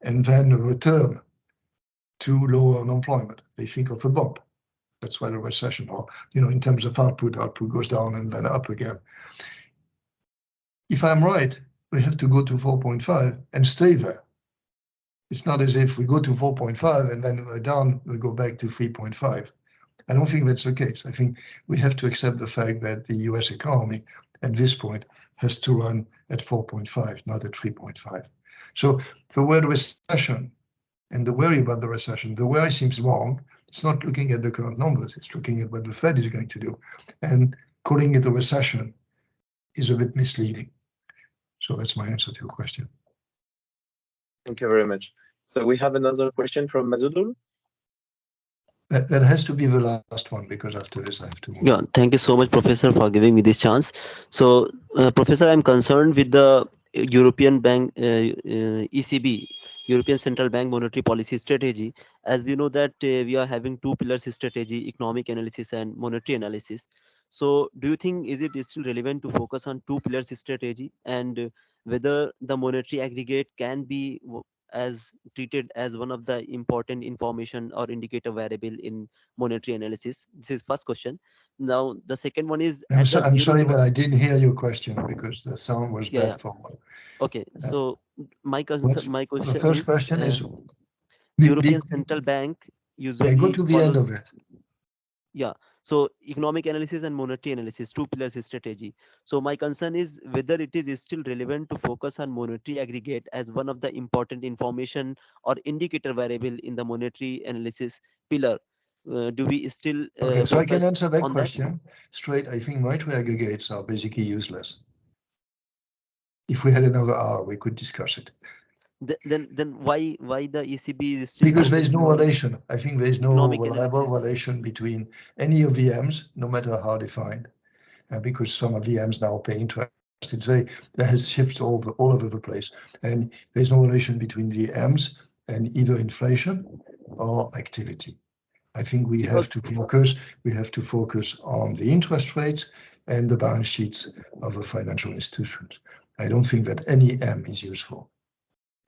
and then a return to lower unemployment. They think of a bump. That's why the recession, or, in terms of output goes down and then up again. If I'm right, we have to go to 4.5 and stay there. It's not as if we go to 4.5 and then we're down, we go back to 3.5. I don't think that's the case. I think we have to accept the fact that the US economy at this point has to run at 4.5, not at 3.5. So the word recession and the worry about the recession, the worry seems wrong. It's not looking at the current numbers, it's looking at what the Fed is going to do. And calling it a recession is a bit misleading. So that's my answer to your question.
Thank you very much. So we have another question from Mazudul.
That has to be the last one, because after this I have to move.
Yeah, thank you so much, Professor, for giving me this chance. So, Professor, I'm concerned with the European Bank, ECB, European Central Bank monetary policy strategy. As we know that we are having two pillars strategy, economic analysis and monetary analysis. So, do you think is it still relevant to focus on two pillars strategy, and whether the monetary aggregate can be as treated as one of the important information or indicator variable in monetary analysis? This is first question. Now the second one is
I'm sorry, but I didn't hear your question because the sound was bad for me.
Okay, so my question
the first question is
European Central Bank usually
go to the end of it.
Yeah, so economic analysis and monetary analysis, two pillars strategy. So my concern is whether it is still relevant to focus on monetary aggregate as one of the important information or indicator variable in the monetary analysis pillar. Do we still
okay, so I can answer that
on
question straight. I think monetary aggregates are basically useless. If we had another hour, we could discuss it.
Then why the ECB is still
because there is no
focusing on
relation. I think there is no
economic
reliable
analysis?
relation between any of the M's, no matter how defined, because some of the M's now pay interest. It's that has shifted all over the place, and there's no relation between the M's and either inflation or activity. I think we have to focus on the interest rates and the balance sheets of the financial institutions. I don't think that any M is useful.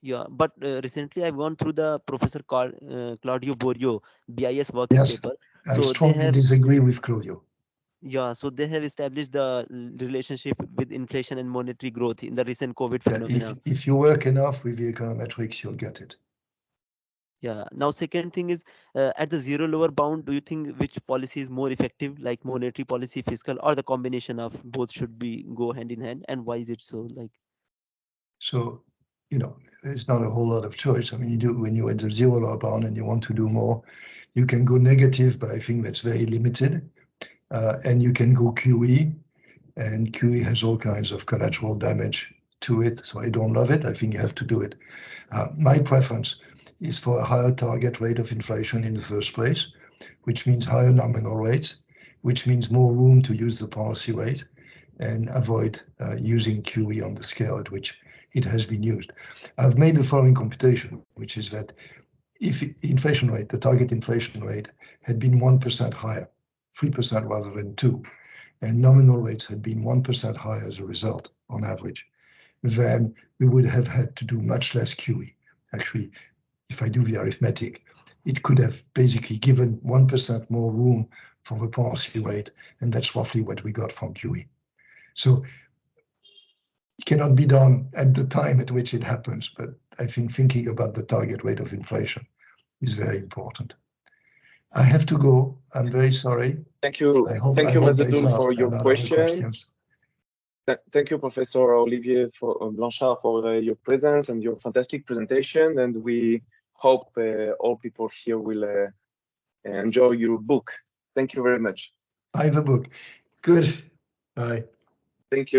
Yeah, but recently I've gone through the Professor Claudio Borio BIS working paper.
I strongly disagree with Claudio.
Yeah, so they have established the relationship with inflation and monetary growth in the recent COVID phenomena.
If you work enough with the econometrics, you'll get it.
Yeah. Now, second thing is at the zero lower bound, do you think which policy is more effective, like monetary policy, fiscal, or the combination of both should be go hand in hand? And why is it so?
So, there's not a whole lot of choice. I mean, when you're at the zero lower bound and you want to do more, you can go negative, but I think that's very limited. And you can go QE, and QE has all kinds of collateral damage to it. So I don't love it. I think you have to do it. My preference is for a higher target rate of inflation in the first place, which means higher nominal rates, which means more room to use the policy rate and avoid using QE on the scale at which it has been used. I've made the following computation, which is that if the target inflation rate had been 1% higher, 3% rather than 2%, and nominal rates had been 1% higher as a result on average, then we would have had to do much less QE. Actually, if I do the arithmetic, it could have basically given 1% more room for the policy rate, and that's roughly what we got from QE. So it cannot be done at the time at which it happens, but I think thinking about the target rate of inflation is very important. I have to go. I'm very sorry.
Thank you. Thank you, Mazadoul, for your questions. Thank you, Professor Olivier Blanchard, for your presence and your fantastic presentation. And we hope all people here will enjoy your book. Thank you very much.
I have a book. Good. Bye.
Thank you.